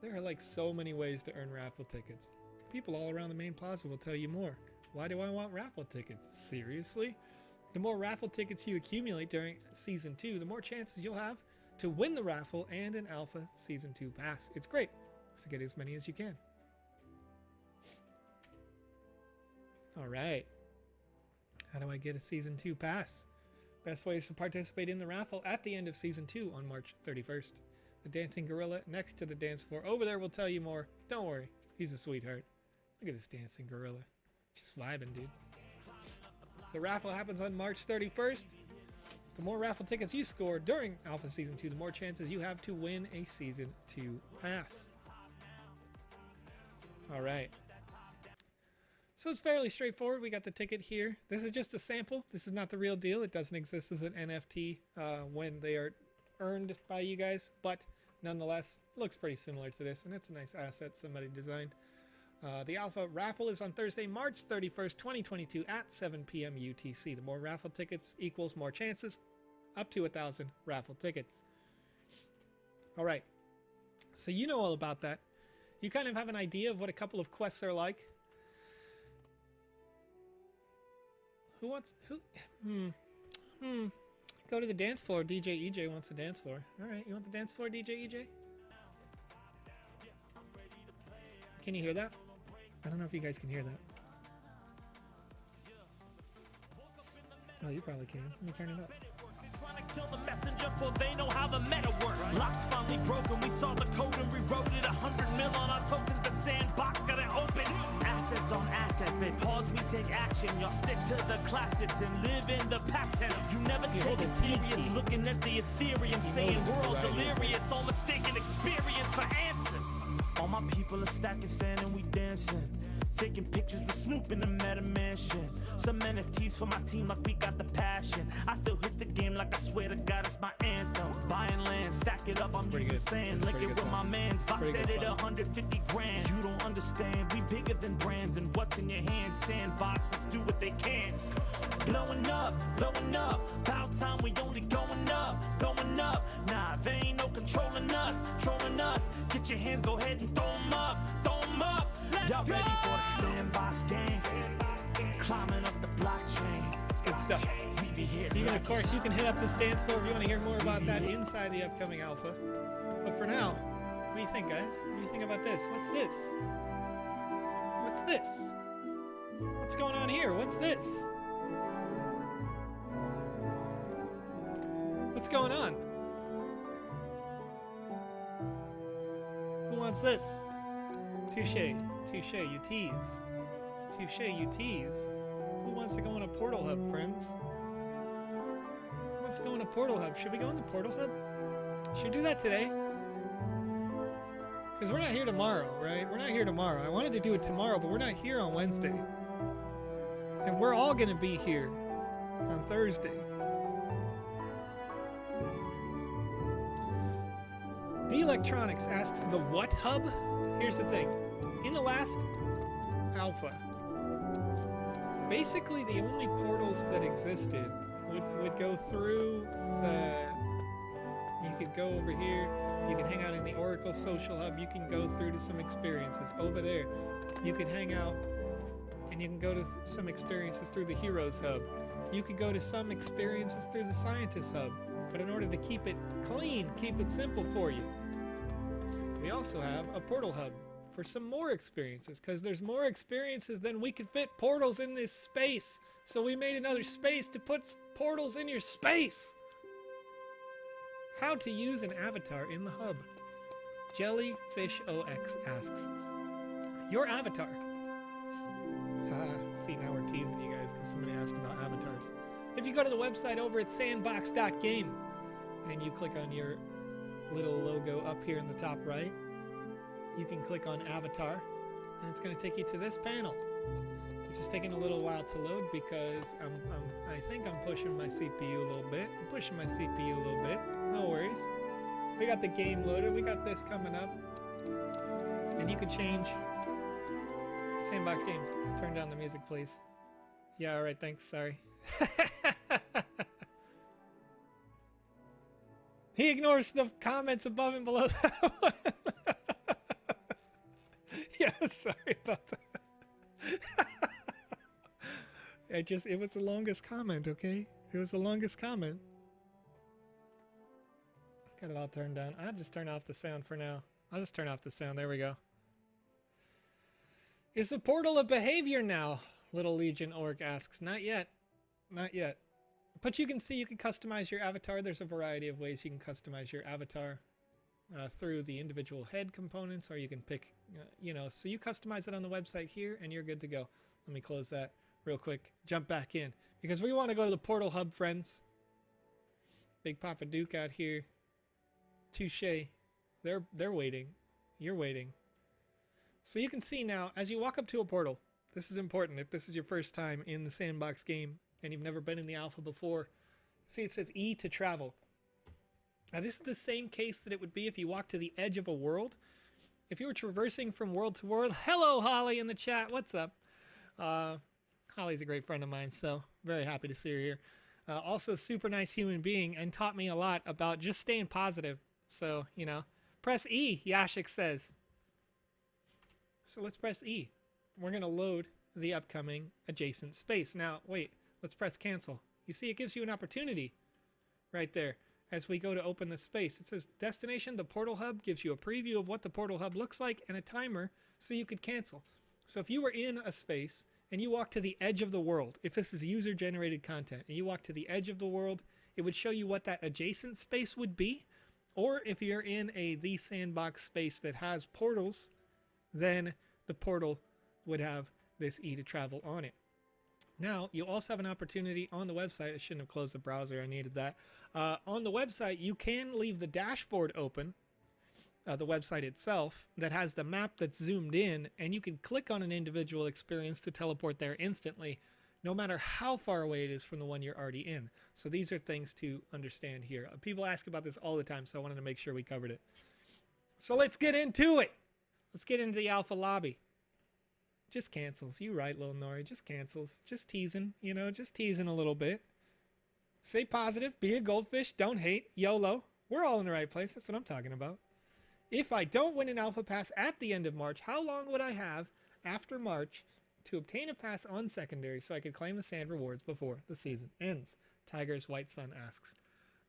There are like so many ways to earn raffle tickets. People all around the main plaza will tell you more. Why do I want raffle tickets? Seriously? The more raffle tickets you accumulate during Season 2, the more chances you'll have to win the raffle and an Alpha Season 2 pass. It's great, so get as many as you can. Alright. How do I get a Season 2 pass? Best way is to participate in the raffle at the end of Season 2 on March 31st. The dancing gorilla next to the dance floor over there will tell you more. Don't worry, he's a sweetheart. Look at this dancing gorilla. Just vibing, dude. The raffle happens on March 31st. The more raffle tickets you score during Alpha Season 2, the more chances you have to win a Season 2 pass. Alright. So it's fairly straightforward. We got the ticket here. This is just a sample. This is not the real deal. It doesn't exist as an NFT when they are earned by you guys, but nonetheless, looks pretty similar to this, and it's a nice asset somebody designed. The Alpha raffle is on Thursday, March 31st, 2022 at 7 p.m. UTC. The more raffle tickets equals more chances, up to 1,000 raffle tickets. All right, so you know all about that. You kind of have an idea of what a couple of quests are like. Who wants... Go to the dance floor. DJ EJ wants the dance floor. All right, you want the dance floor, DJ EJ? Can you hear that? I don't know if you guys can hear that. Oh, you probably can. Let me turn it up. Trying to kill the messenger, for they know how the meta works. Locks finally broken, we saw the code and rewrote it. 100 mil on our tokens, the sandbox got it open. Assets on assets, they pause, we take action. Y'all stick to the classics and live in the past tense. You never take it serious, looking at the Ethereum, saying we're all delirious, all mistaken experience for answers. All my people are stacking sand and we dancing. Taking pictures with Snoop in the Meta Mansion. Some NFTs for my team like we got the passion. I still hit the game like I swear to God it's my anthem. Buying land, stack it up, I'm using sand. Link it with my mans, VoxEdit 150 grand. You don't understand, we bigger than brands. And what's in your hands, sandboxes do what they can. Blowing up, about time we only going up. Nah, there ain't no controlling us. Get your hands, go ahead and throw them up. Y'all ready for the Sandbox game? Climbing up the blockchain. It's good stuff. We be here. So of course, you can hit up this dance floor if you want to hear more about that inside the upcoming alpha. But for now, what do you think, guys? What do you think about this? What's this? What's this? What's going on here? What's this? What's going on? Who wants this? Touche, you tease. Touche, you tease. Who wants to go in a portal hub, friends? Who wants to go in a portal hub? Should we go in the portal hub? Should we do that today? Because we're not here tomorrow, right? We're not here tomorrow. I wanted to do it tomorrow, but we're not here on Wednesday. And we're all going to be here on Thursday. D-Electronics asks the what hub? Here's the thing. In the last alpha, basically the only portals that existed would go through the... You could go over here, you can hang out in the Oracle Social Hub, you can go through to some experiences. Over there, you could hang out and you can go to some experiences through the Heroes Hub. You could go to some experiences through the Scientists Hub. But in order to keep it clean, keep it simple for you, we also have a portal hub for some more experiences, because there's more experiences than we could fit portals in this space. So we made another space to put portals in your space. How to use an avatar in the hub. JellyfishOX asks, your avatar. See, now we're teasing you guys because somebody asked about avatars. If you go to the website over at sandbox.game and you click on your little logo up here in the top right, you can click on avatar and it's going to take you to this panel, which is taking a little while to load because I think I'm pushing my CPU a little bit. I'm pushing my CPU a little bit. No worries. We got the game loaded. We got this coming up. And you can change. Sandbox game. Turn down the music, please. Yeah, alright, thanks. Sorry. He ignores the comments above and below that one. Yeah, sorry about that. It was the longest comment, okay? It was the longest comment. Got it all turned down. I'll just turn off the sound for now. I'll just turn off the sound. There we go. Is the portal a behavior now? Little Legion Orc asks. Not yet. Not yet. But you can see you can customize your avatar. There's a variety of ways you can customize your avatar through the individual head components, or you can pick, so you customize it on the website here and you're good to go. Let me close that real quick. Jump back in because we want to go to the portal hub, friends. Big Papa Duke out here. Touche. They're waiting. You're waiting. So you can see now, as you walk up to a portal, This is important. If this is your first time in the Sandbox game and you've never been in the alpha before, see it says E to travel. Now this is the same case that it would be if you walk to the edge of a world. If you were traversing from world to world, hello Holly in the chat, what's up? Holly's a great friend of mine, so very happy to see her here. Also super nice human being and taught me a lot about just staying positive. So, you know, press E, Yashik says. So let's press E. We're going to load the upcoming adjacent space. Now, wait, let's press cancel. You see, it gives you an opportunity right there. As we go to open the space, it says destination, the portal hub, gives you a preview of what the portal hub looks like and a timer so you could cancel. So if you were in a space and you walk to the edge of the world, if this is user generated content and you walk to the edge of the world, it would show you what that adjacent space would be. Or if you're in the sandbox space that has portals, then the portal would have this E to travel on it. Now, you also have an opportunity on the website. I shouldn't have closed the browser. I needed that. On the website, you can leave the dashboard open, the website itself, that has the map that's zoomed in, and you can click on an individual experience to teleport there instantly, no matter how far away it is from the one you're already in. So these are things to understand here. People ask about this all the time, so I wanted to make sure we covered it. So let's get into it. Let's get into the alpha lobby. Just cancels. You right, Lil Nori. Just cancels. Just teasing, you know, just teasing a little bit. Stay positive. Be a goldfish. Don't hate. YOLO. We're all in the right place. That's what I'm talking about. If I don't win an alpha pass at the end of March, how long would I have after March to obtain a pass on secondary so I could claim the sand rewards before the season ends? Tiger's White Sun asks.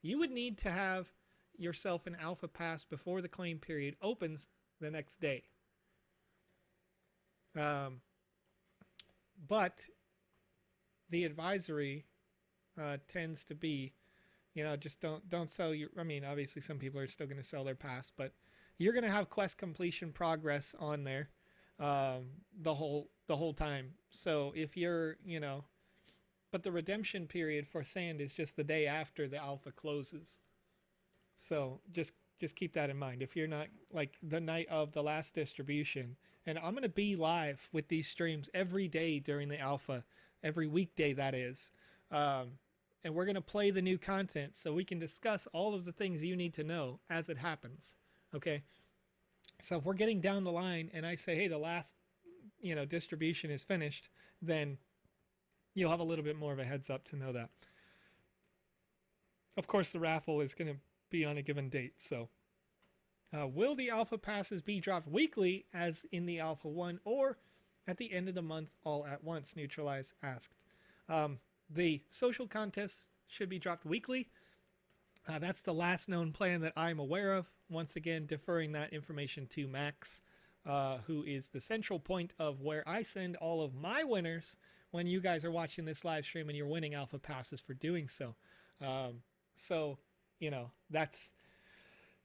You would need to have yourself an alpha pass before the claim period opens the next day. But the advisory tends to be, you know, just don't sell your, I mean, obviously some people are still going to sell their pass, but you're going to have quest completion progress on there the whole time. So if you're, you know, but the redemption period for sand is just the day after the alpha closes. So just keep that in mind. If you're not, like, the night of the last distribution, and I'm going to be live with these streams every day during the alpha, every weekday that is, and we're going to play the new content so we can discuss all of the things you need to know as it happens. Okay, so if we're getting down the line and I say, hey, the last, you know, distribution is finished, then you'll have a little bit more of a heads up to know that. Of course, the raffle is going to be on a given date. So will the alpha passes be dropped weekly as in the alpha 1 or at the end of the month all at once? Neutralize asked. The social contests should be dropped weekly. That's the last known plan that I'm aware of. Once again, deferring that information to Max, who is the central point of where I send all of my winners when you guys are watching this live stream and you're winning alpha passes for doing so. So, you know, that's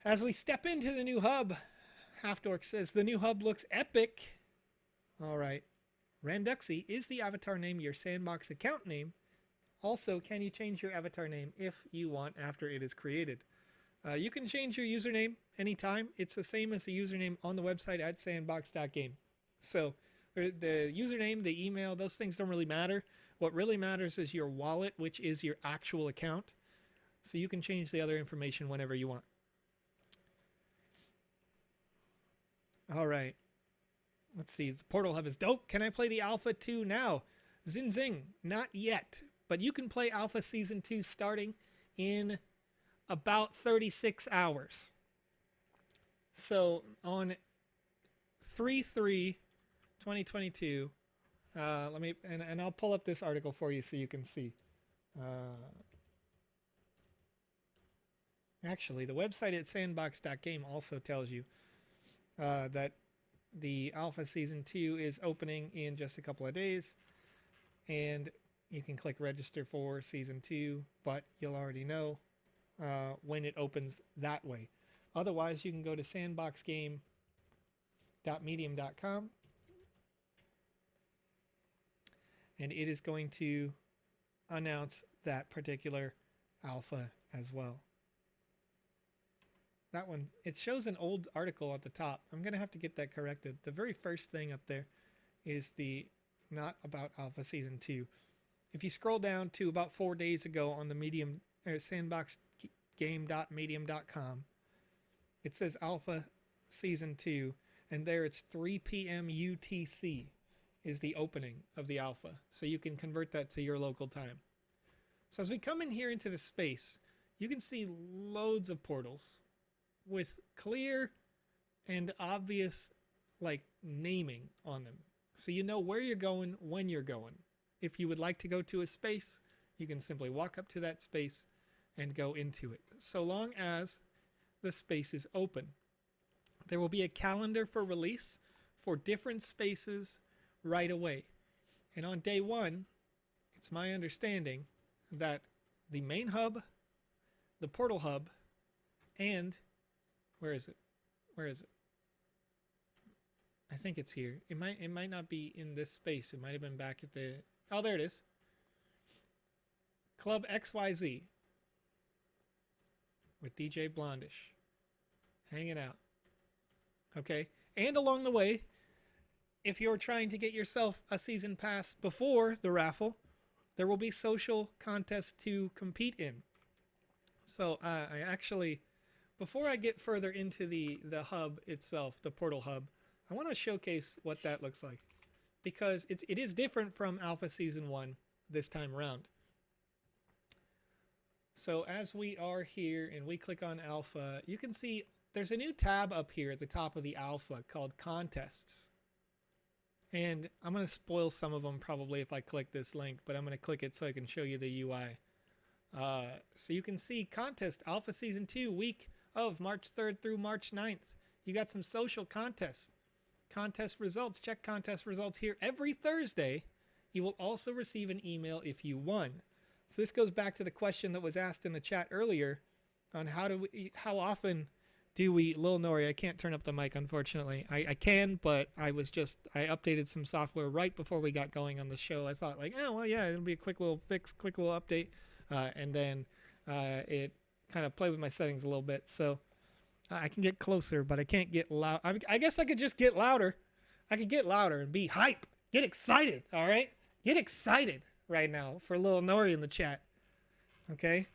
as we step into the new hub. Half Dork says the new hub looks epic. All right. Randuxy, is the avatar name your Sandbox account name? Also, can you change your avatar name if you want after it is created? You can change your username anytime. It's the same as the username on the website at sandbox.game. So the username, the email, those things don't really matter. What really matters is your wallet, which is your actual account. So you can change the other information whenever you want. All right. Let's see. The Portal Hub is dope. Can I play the Alpha 2 now? Zing zing. Not yet. But you can play Alpha Season 2 starting in about 36 hours. So on 3/3/2022, let me, and I'll pull up this article for you so you can see. Actually, the website at sandbox.game also tells you that the Alpha Season 2 is opening in just a couple of days. And you can click register for Season 2, but you'll already know when it opens that way. Otherwise, you can go to sandboxgame.medium.com. And it is going to announce that particular alpha as well. That one, it shows an old article at the top. I'm going to have to get that corrected. The very first thing up there is the not about Alpha Season 2. If you scroll down to about 4 days ago on the Medium or sandboxgame.medium.com, it says Alpha Season 2, and there it's 3 p.m. UTC is the opening of the alpha. So you can convert that to your local time. So as we come in here into the space, you can see loads of portals with clear and obvious like naming on them. So you know where you're going, when you're going. If you would like to go to a space, you can simply walk up to that space and go into it, so long as the space is open. There will be a calendar for release for different spaces right away. And on day one, it's my understanding that the main hub, the portal hub, and where is it? I think it's here. It might not be in this space. It might have been back at the... Oh, there it is. Club XYZ with DJ Blondish hanging out. Okay? And along the way, if you're trying to get yourself a season pass before the raffle, there will be social contests to compete in. So I actually, before I get further into the hub itself, the portal hub, I want to showcase what that looks like, because it is different from Alpha Season 1 this time around. So as we are here and we click on Alpha, you can see there's a new tab up here at the top of the Alpha called Contests. And I'm going to spoil some of them probably if I click this link, but I'm going to click it so I can show you the UI. So you can see Contest Alpha Season 2 week of March 3rd through March 9th. You got some social contests. Contest results. Check contest results here every Thursday. You will also receive an email if you won. So this goes back to the question that was asked in the chat earlier on how often do we, Lil Nori, I can't turn up the mic unfortunately. I can, but I updated some software right before we got going on the show. I thought like, oh well yeah, it'll be a quick little fix, quick little update, and then it kind of played with my settings a little bit. So I can get closer, but I can't get loud. I guess I could just get louder. I could get louder and be hype. Get excited, all right? Get excited right now for Lil Nori in the chat, okay?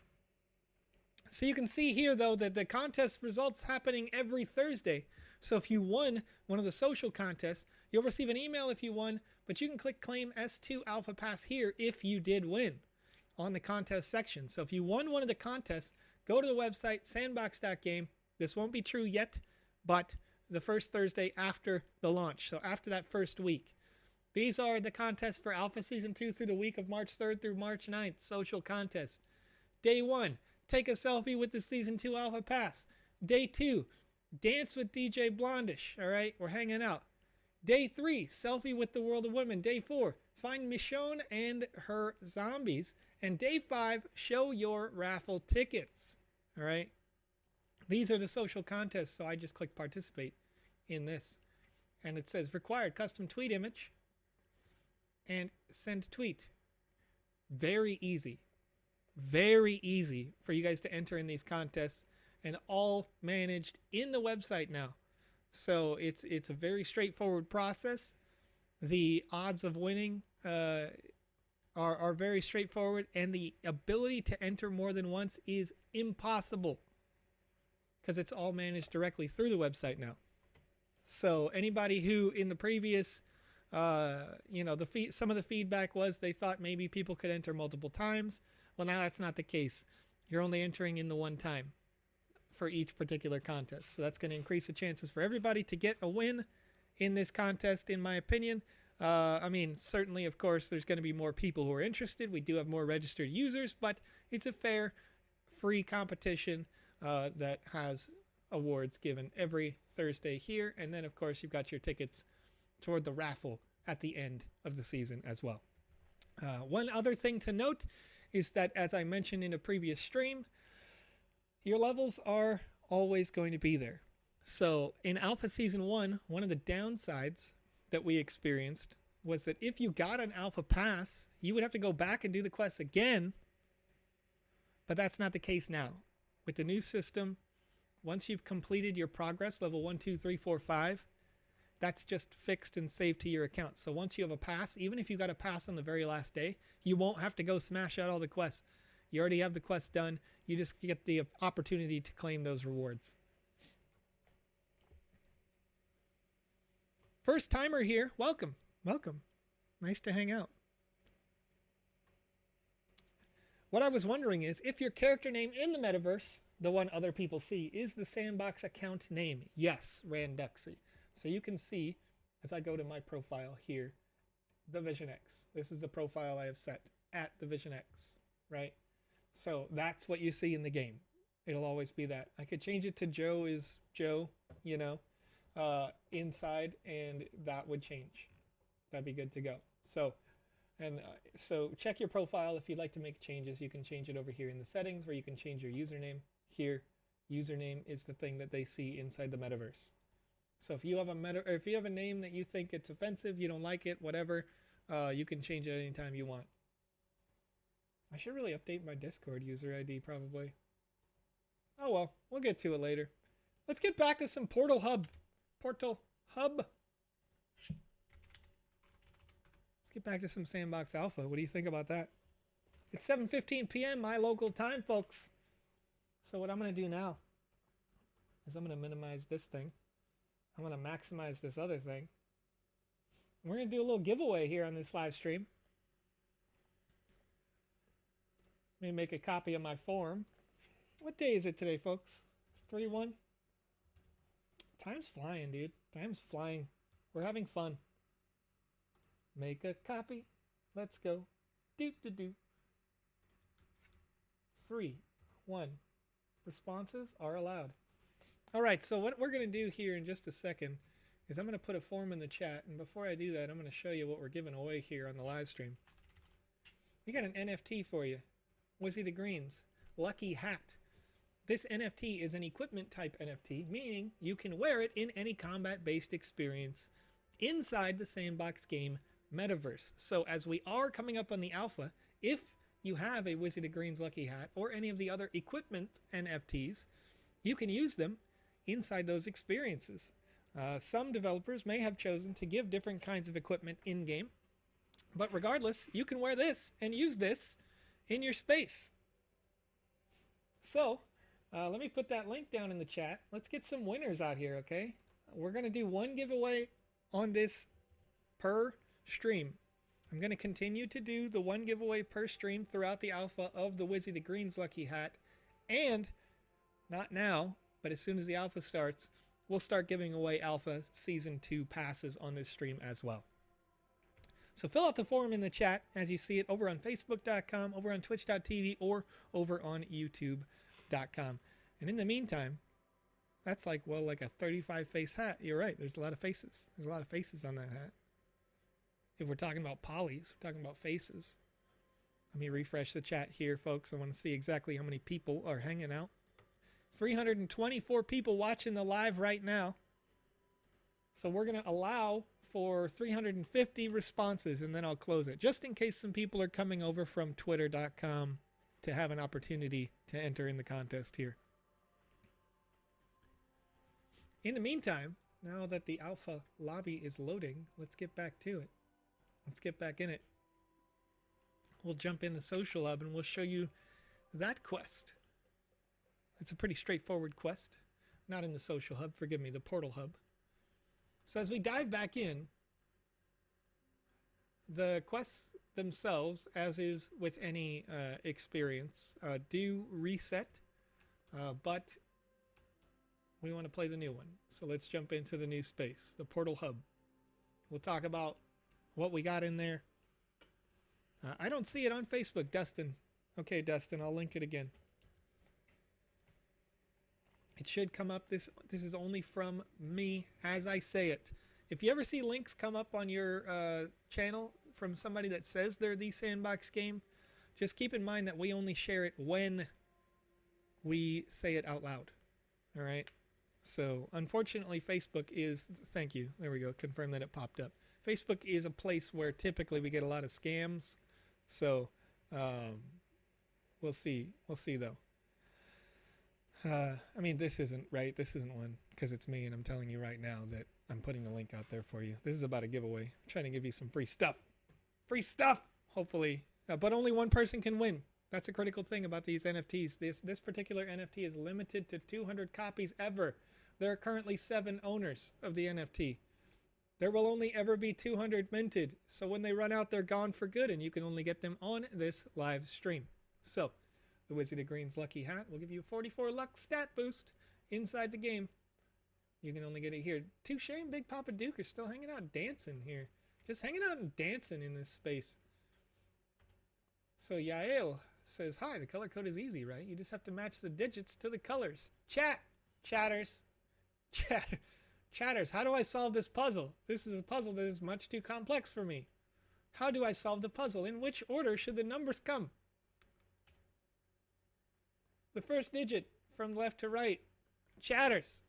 So you can see here, though, that the contest results happening every Thursday. So if you won one of the social contests, you'll receive an email if you won, but you can click Claim S2 Alpha Pass here if you did win on the contest section. So if you won one of the contests, go to the website, sandbox.game. This won't be true yet, but the first Thursday after the launch, so after that first week. These are the contests for Alpha Season 2 through the week of March 3rd through March 9th, social contests. Day 1, take a selfie with the Season 2 Alpha Pass. Day 2, dance with DJ Blondish, all right? We're hanging out. Day 3, selfie with the World of Women. Day 4, find Michonne and her zombies. And Day 5, show your raffle tickets, all right? These are the social contests, so I just click participate in this. And it says required custom tweet image and send tweet. Very easy. Very easy for you guys to enter in these contests, and all managed in the website now. So it's a very straightforward process. The odds of winning are very straightforward, and the ability to enter more than once is impossible, because it's all managed directly through the website now. So anybody who in the previous, some of the feedback was they thought maybe people could enter multiple times. Well, now that's not the case. You're only entering in the one time for each particular contest. So that's going to increase the chances for everybody to get a win in this contest, in my opinion. Certainly, of course, there's going to be more people who are interested. We do have more registered users, but it's a fair, free competition that has awards given every Thursday here. And then, of course, you've got your tickets toward the raffle at the end of the season as well. One other thing to note is that, as I mentioned in a previous stream, your levels are always going to be there. So in Alpha Season 1, one of the downsides that we experienced was that if you got an Alpha Pass, you would have to go back and do the quests again. But that's not the case now. With the new system, once you've completed your progress, level 1, 2, 3, 4, 5, that's just fixed and saved to your account. So once you have a pass, even if you got a pass on the very last day, you won't have to go smash out all the quests. You already have the quest done. You just get the opportunity to claim those rewards. First timer here. Welcome. Welcome. Nice to hang out. What I was wondering is if your character name in the metaverse, the one other people see, is the Sandbox account name. Yes, Randuxy. So you can see, as I go to my profile here, the Vision X. This is the profile I have set at the Vision X, right? So that's what you see in the game. It'll always be that. I could change it to Joe is Joe, you know, inside, and that would change. That'd be good to go. So check your profile. If you'd like to make changes, you can change it over here in the settings, where you can change your username. Here, username is the thing that they see inside the metaverse. So if you have a name that you think it's offensive, you don't like it, whatever, you can change it anytime you want. I should really update my Discord user ID probably. Oh well, we'll get to it later. Let's get back to some Portal Hub. Let's get back to some Sandbox Alpha. What do you think about that? It's 7:15 p.m. my local time, folks. So what I'm going to do now is I'm going to minimize this thing. I'm going to maximize this other thing. We're going to do a little giveaway here on this live stream. Let me make a copy of my form. What day is it today, folks? It's 3/1. Time's flying, dude. Time's flying. We're having fun. Make a copy. Let's go. Do. 3, 1. Responses are allowed. All right, so what we're going to do here in just a second is I'm going to put a form in the chat. And before I do that, I'm going to show you what we're giving away here on the live stream. We got an NFT for you. Wizzy the Greens. Lucky Hat. This NFT is an equipment type NFT, meaning you can wear it in any combat-based experience inside the Sandbox Game Metaverse. So as we are coming up on the alpha, if you have a Wizzy the Greens Lucky Hat or any of the other equipment NFTs, you can use them inside those experiences. Some developers may have chosen to give different kinds of equipment in-game, but regardless, you can wear this and use this in your space. So, let me put that link down in the chat. Let's get some winners out here, okay? We're going to do one giveaway on this per stream. I'm going to continue to do the one giveaway per stream throughout the alpha of the Wizzy the Greens Lucky Hat. And, not now, but as soon as the alpha starts, we'll start giving away alpha season 2 passes on this stream as well. So fill out the form in the chat as you see it over on Facebook.com, over on Twitch.tv, or over on YouTube.com. And in the meantime, that's like a 35 face hat. You're right. There's a lot of faces. There's a lot of faces on that hat. If we're talking about polys, we're talking about faces. Let me refresh the chat here, folks. I want to see exactly how many people are hanging out. 324 people watching the live right now. So we're going to allow for 350 responses, and then I'll close it, just in case some people are coming over from Twitter.com to have an opportunity to enter in the contest here. In the meantime, now that the alpha lobby is loading, let's get back to it. Let's get back in it. We'll jump in the social hub and we'll show you that quest. It's a pretty straightforward quest. Not in the social hub, forgive me, the portal hub. So as we dive back in, the quests themselves, as is with any experience, do reset, but we want to play the new one. So let's jump into the new space, the portal hub. We'll talk about what we got in there. I don't see it on Facebook, Dustin. Okay, Dustin, I'll link it again. It should come up. This is only from me as I say it. If you ever see links come up on your channel from somebody that says they're the Sandbox game, just keep in mind that we only share it when we say it out loud. All right? So, unfortunately, Facebook is... Thank you. There we go. Confirm that it popped up. Facebook is a place where typically we get a lot of scams. So, we'll see. We'll see, though. I mean, this isn't right. This isn't one because it's me, and I'm telling you right now that I'm putting the link out there for you. This is about a giveaway. I'm trying to give you some free stuff. Free stuff, hopefully. But only one person can win. That's a critical thing about these NFTs. This particular NFT is limited to 200 copies ever. There are currently 7 owners of the NFT. There will only ever be 200 minted. So when they run out, they're gone for good, and you can only get them on this live stream. So the Wizard of Green's lucky hat will give you a 44 luck stat boost inside the game. You can only get it here. Touche and Big Papa Duke are still hanging out dancing here. Just hanging out and dancing in this space. So Yael says, hi, the color code is easy, right? You just have to match the digits to the colors. Chatters, how do I solve this puzzle? This is a puzzle that is much too complex for me. How do I solve the puzzle? In which order should the numbers come? The first digit from left to right. Chatters.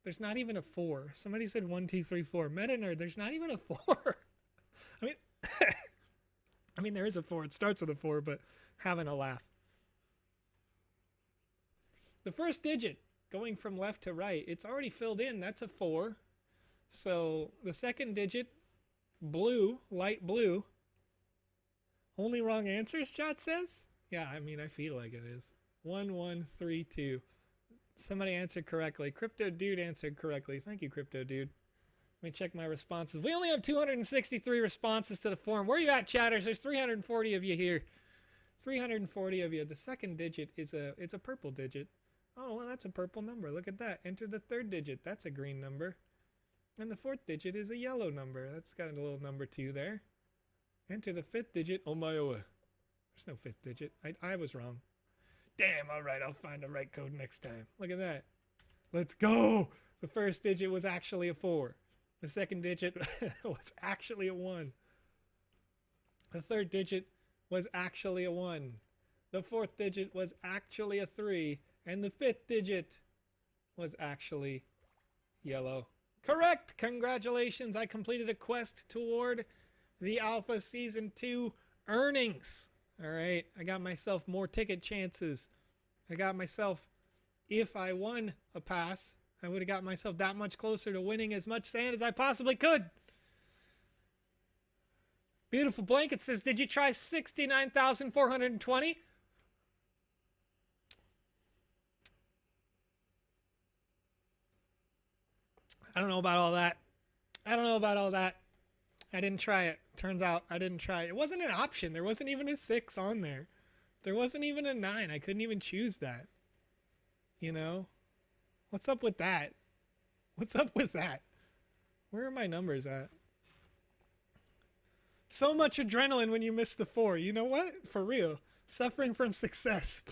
There's not even a 4. Somebody said 1, 2, 3, 4. Meta nerd, there's not even a 4. I mean, there is a 4. It starts with a 4, but having a laugh. The first digit going from left to right, it's already filled in. That's a 4. So the second digit, blue, light blue. Only wrong answers, chat says? Yeah, I mean, I feel like it is. 1, 1, 3, 2. Somebody answered correctly. Crypto Dude answered correctly. Thank you, Crypto Dude. Let me check my responses. We only have 263 responses to the forum. Where you at, chatters? There's 340 of you here. 340 of you. The second digit is it's a purple digit. Oh, well, that's a purple number. Look at that. Enter the third digit. That's a green number. And the fourth digit is a yellow number. That's got a little number 2 there. Enter the fifth digit. Oh my, oh. There's no fifth digit. I was wrong. Damn, all right. I'll find the right code next time. Look at that. Let's go. The first digit was actually a 4. The second digit was actually a 1. The third digit was actually a 1. The fourth digit was actually a 3. And the fifth digit was actually yellow. Correct! Congratulations! I completed a quest toward the Alpha Season 2 earnings. Alright, I got myself more ticket chances. I got myself, if I won a pass, I would have got myself that much closer to winning as much sand as I possibly could. Beautiful Blanket says, did you try 69,420? I don't know about all that. I didn't try it. Turns out I didn't try it. It wasn't an option. There wasn't even a 6 on there. There wasn't even a 9. I couldn't even choose that. You know? What's up with that? What's up with that? Where are my numbers at? So much adrenaline when you miss the 4. You know what? For real. Suffering from success.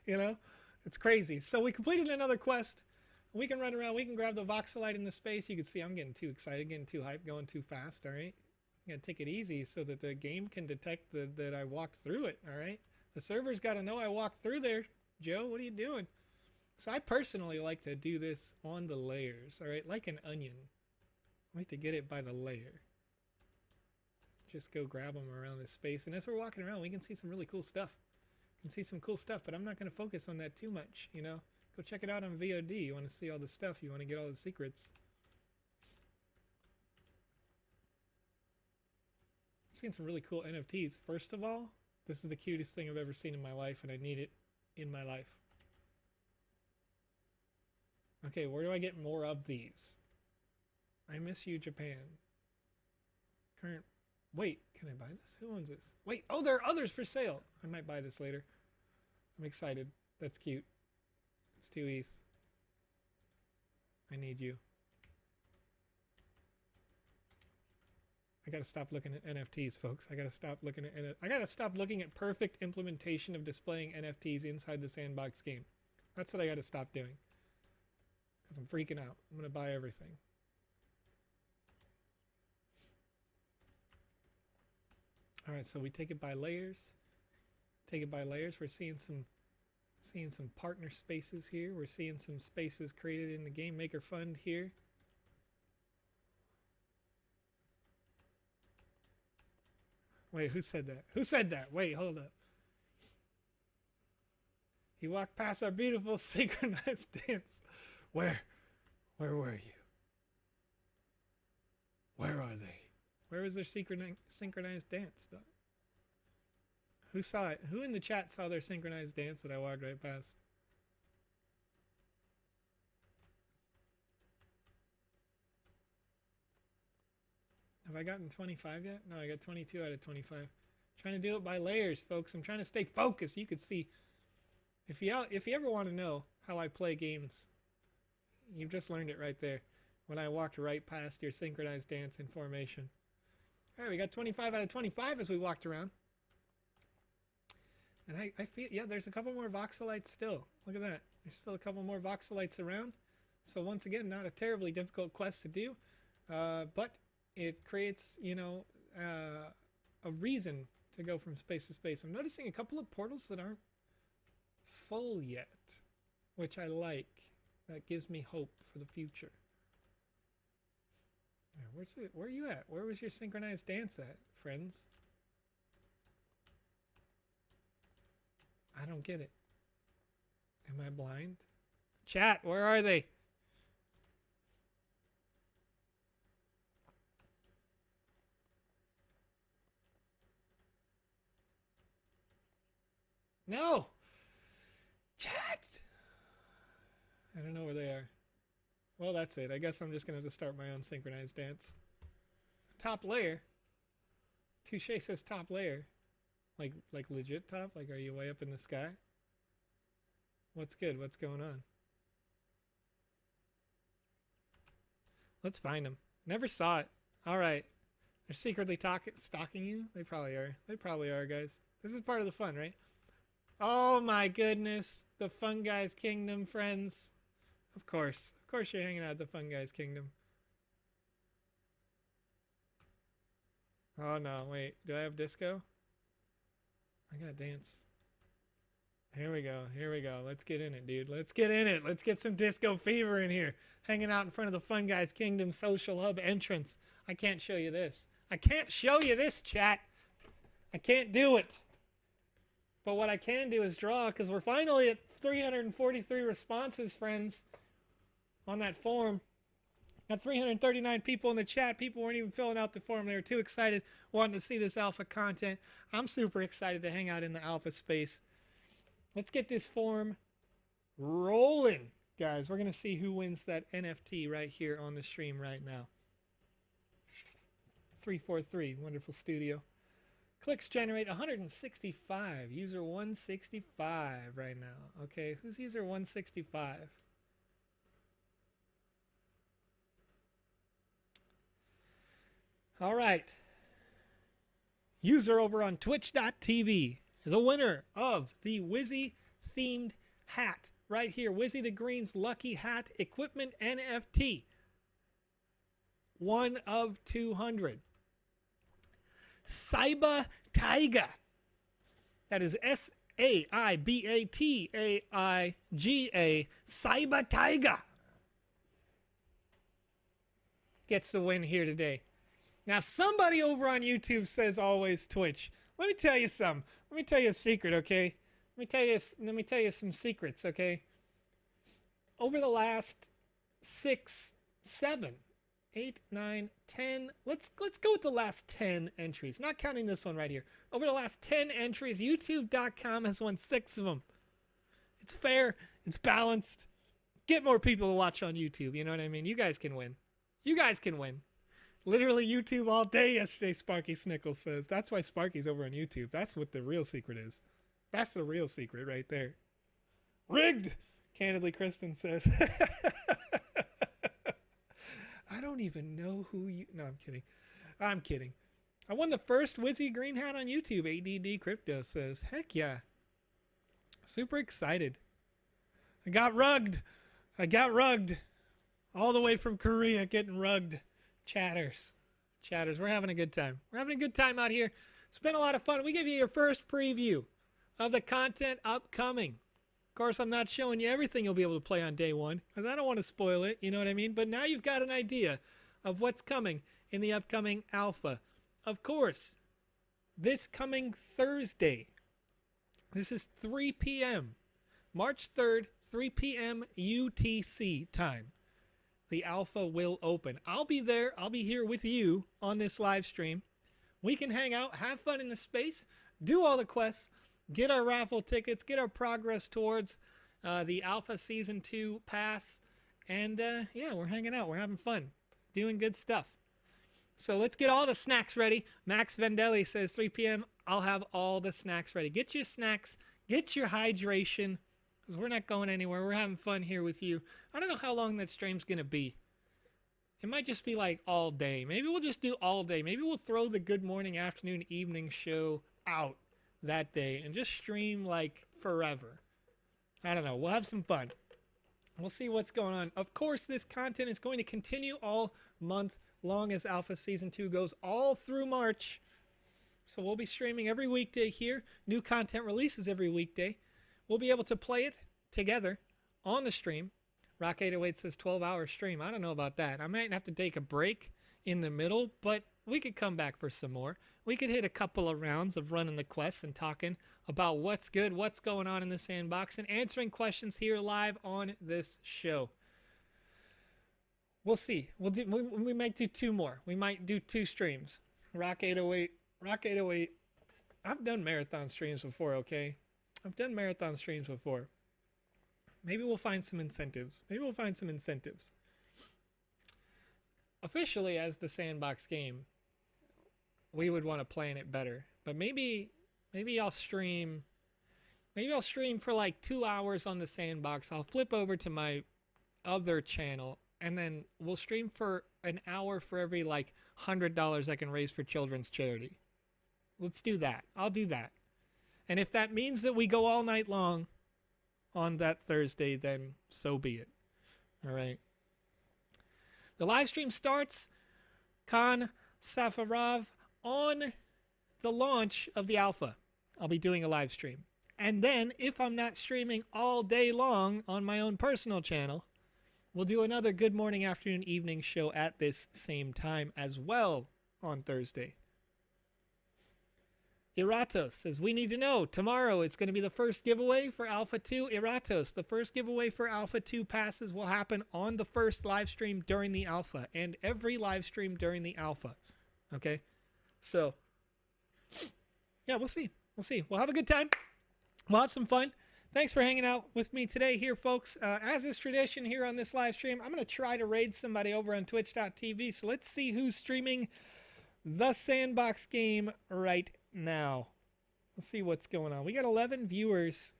You know? It's crazy. So we completed another quest. We can run around. We can grab the voxelite in the space. You can see I'm getting too excited, getting too hyped, going too fast. All right. I'm going to take it easy so that the game can detect that I walked through it. All right. The server's got to know I walked through there. Joe, what are you doing? So I personally like to do this on the layers. All right. Like an onion. I like to get it by the layer. Just go grab them around this space. And as we're walking around, we can see some really cool stuff. You can see some cool stuff, but I'm not going to focus on that too much, you know. Go check it out on VOD. You want to see all the stuff. You want to get all the secrets. I've seen some really cool NFTs. First of all, this is the cutest thing I've ever seen in my life, and I need it in my life. Okay, where do I get more of these? I miss you, Japan. Current. Wait, can I buy this? Who owns this? Wait, oh, there are others for sale. I might buy this later. I'm excited. That's cute. It's 2 ETH. I need you. I gotta stop looking at NFTs, folks. I gotta stop looking at perfect implementation of displaying NFTs inside the Sandbox game. That's what I gotta stop doing. Because I'm freaking out. I'm gonna buy everything. Alright, so we take it by layers. Take it by layers. We're seeing some partner spaces here. We're seeing some spaces created in the Game Maker Fund here. Wait, who said that? Who said that? Wait, hold up. He walked past our beautiful synchronized dance. Where were you? Where are they? Where was their synchronized dance? Who saw it? Who in the chat saw their synchronized dance that I walked right past? Have I gotten 25 yet? No, I got 22 out of 25. Trying to do it by layers, folks. I'm trying to stay focused. You could see. If you ever want to know how I play games, you've just learned it right there. When I walked right past your synchronized dance in formation. All right, we got 25 out of 25 as we walked around. And I feel, yeah, there's a couple more voxelites still. Look at that. There's still a couple more voxelites around. So once again, not a terribly difficult quest to do. But it creates, you know, a reason to go from space to space. I'm noticing a couple of portals that aren't full yet, which I like. That gives me hope for the future. Where are you at? Where was your synchronized dance at, friends? I don't get it. Am I blind? Chat, where are they? No! Chat! I don't know where they are. Well, that's it. I guess I'm just going to have to start my own synchronized dance. Top layer? Touche says top layer. Like legit top? Like, are you way up in the sky? What's good? What's going on? Let's find them. Never saw it. All right. They're secretly stalking you? They probably are. They probably are, guys. This is part of the fun, right? Oh my goodness. The Fun Guys Kingdom, friends. Of course. Of course you're hanging out at the Fun Guys Kingdom. Oh no, wait. Do I have disco? I gotta dance. Here we go. Here we go. Let's get in it, dude. Let's get in it. Let's get some disco fever in here. Hanging out in front of the Fun Guys Kingdom Social Hub entrance. I can't show you this. I can't show you this, chat. I can't do it. But what I can do is draw, because we're finally at 343 responses, friends, on that form. Got 339 people in the chat. People weren't even filling out the form. They were too excited, wanting to see this alpha content. I'm super excited to hang out in the alpha space. Let's get this form rolling, guys. We're going to see who wins that NFT right here on the stream right now. 343, wonderful studio. Clicks generate 165. User 165 right now. Okay, who's user 165? All right. User over on twitch.tv is a winner of the Wizzy themed hat right here. Wizzy the Green's Lucky Hat Equipment NFT. 1 of 200. Saiba Taiga. That is S-A-I-B-A-T-A-I-G-A. Saiba Taiga gets the win here today. Now, somebody over on YouTube says always Twitch. Let me tell you something. Let me tell you a secret, okay? Let me tell you some secrets, okay? Over the last 6, 7, 8, 9, 10. Let's go with the last 10 entries, not counting this one right here. Over the last 10 entries, YouTube.com has won 6 of them. It's fair. It's balanced. Get more people to watch on YouTube. You know what I mean? You guys can win. You guys can win. Literally YouTube all day yesterday, Sparky Snickles says. That's why Sparky's over on YouTube. That's what the real secret is. That's the real secret right there. Rigged, Candidly Kristen says. I don't even know who you... No, I'm kidding. I'm kidding. I won the first Wizzy Green hat on YouTube, ADD Crypto says. Heck yeah. Super excited. I got rugged. I got rugged. All the way from Korea, getting rugged. Chatters. We're having a good time. We're having a good time out here. It's been a lot of fun. We give you your first preview of the content upcoming. Of course, I'm not showing you everything you'll be able to play on day one, because I don't want to spoil it, you know what I mean? But now you've got an idea of what's coming in the upcoming alpha. Of course, this coming Thursday, this is 3 p.m. March 3rd, 3 p.m. UTC time. The alpha will open. I'll be there. I'll be here with you on this live stream. We can hang out, have fun in the space, do all the quests, get our raffle tickets, get our progress towards the Alpha Season 2 pass. And yeah, we're hanging out. We're having fun, doing good stuff. So let's get all the snacks ready. Max Vendelli says 3 p.m. I'll have all the snacks ready. Get your snacks, get your hydration, because we're not going anywhere. We're having fun here with you. I don't know how long that stream's going to be. It might just be like all day. Maybe we'll just do all day. Maybe we'll throw the good morning, afternoon, evening show out that day and just stream like forever. I don't know. We'll have some fun. We'll see what's going on. Of course, this content is going to continue all month long as Alpha Season 2 goes all through March. So we'll be streaming every weekday here. New content releases every weekday. We'll be able to play it together on the stream. Rock808 says 12-hour stream. I don't know about that. I might have to take a break in the middle, but we could come back for some more. We could hit a couple of rounds of running the quests and talking about what's good, what's going on in the sandbox, and answering questions here live on this show. We'll see. We might do 2 more. We might do 2 streams. Rock808. I've done marathon streams before, okay? I've done marathon streams before. Maybe we'll find some incentives. Officially, as the Sandbox game, we would want to plan it better. But maybe I'll stream. Maybe I'll stream for like 2 hours on the Sandbox. I'll flip over to my other channel, and then we'll stream for an hour for every like $100 I can raise for children's charity. Let's do that. I'll do that. And if that means that we go all night long on that Thursday, then so be it. All right. The live stream starts, Khan Safarov, on the launch of the alpha. I'll be doing a live stream. And then, if I'm not streaming all day long on my own personal channel, we'll do another good morning, afternoon, evening show at this same time as well on Thursday. Iratos says, we need to know. Tomorrow it's going to be the first giveaway for Alpha 2. Iratos, the first giveaway for Alpha 2 passes will happen on the first live stream during the Alpha and every live stream during the Alpha. Okay? So, yeah, we'll see. We'll have a good time. We'll have some fun. Thanks for hanging out with me today here, folks. As is tradition here on this live stream, I'm going to try to raid somebody over on twitch.tv. So let's see who's streaming the Sandbox game right now. Let's see what's going on. We got 11 viewers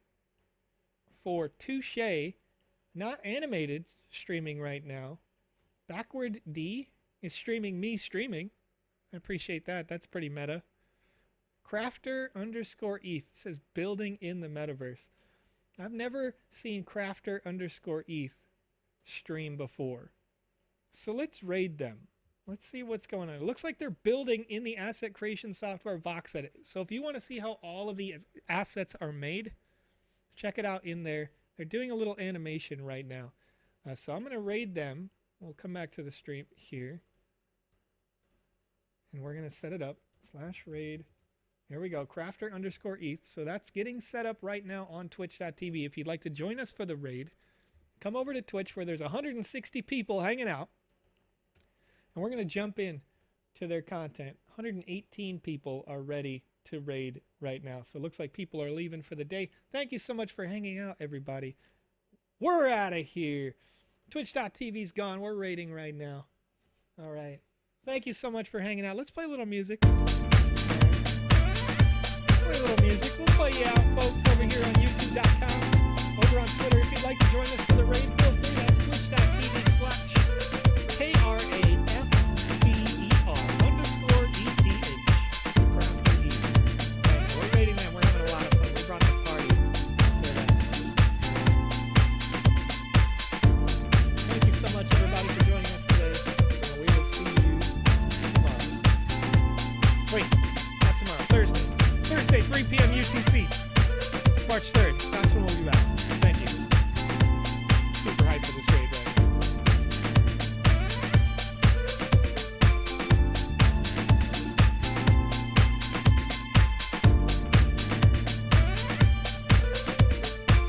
for Touche, not animated, streaming right now. Backward D is streaming me streaming. I appreciate that. That's pretty meta. Crafter_ETH says building in the metaverse. I've never seen Crafter_ETH stream before. So let's raid them. Let's see what's going on. It looks like they're building in the asset creation software VoxEdit. So if you want to see how all of the assets are made, check it out in there. They're doing a little animation right now. So I'm going to raid them. We'll come back to the stream here. And we're going to set it up. /raid. Here we go. Crafter_ETH. So that's getting set up right now on twitch.tv. If you'd like to join us for the raid, come over to Twitch where there's 160 people hanging out. And we're going to jump in to their content. 118 people are ready to raid right now. So it looks like people are leaving for the day. Thank you so much for hanging out, everybody. We're out of here. Twitch.tv's gone. We're raiding right now. All right. Thank you so much for hanging out. Let's play a little music. We'll play you out, folks, over here on youtube.com. Over on Twitter. If you'd like to join us for the raid, feel free. That's twitch.tv/KRA.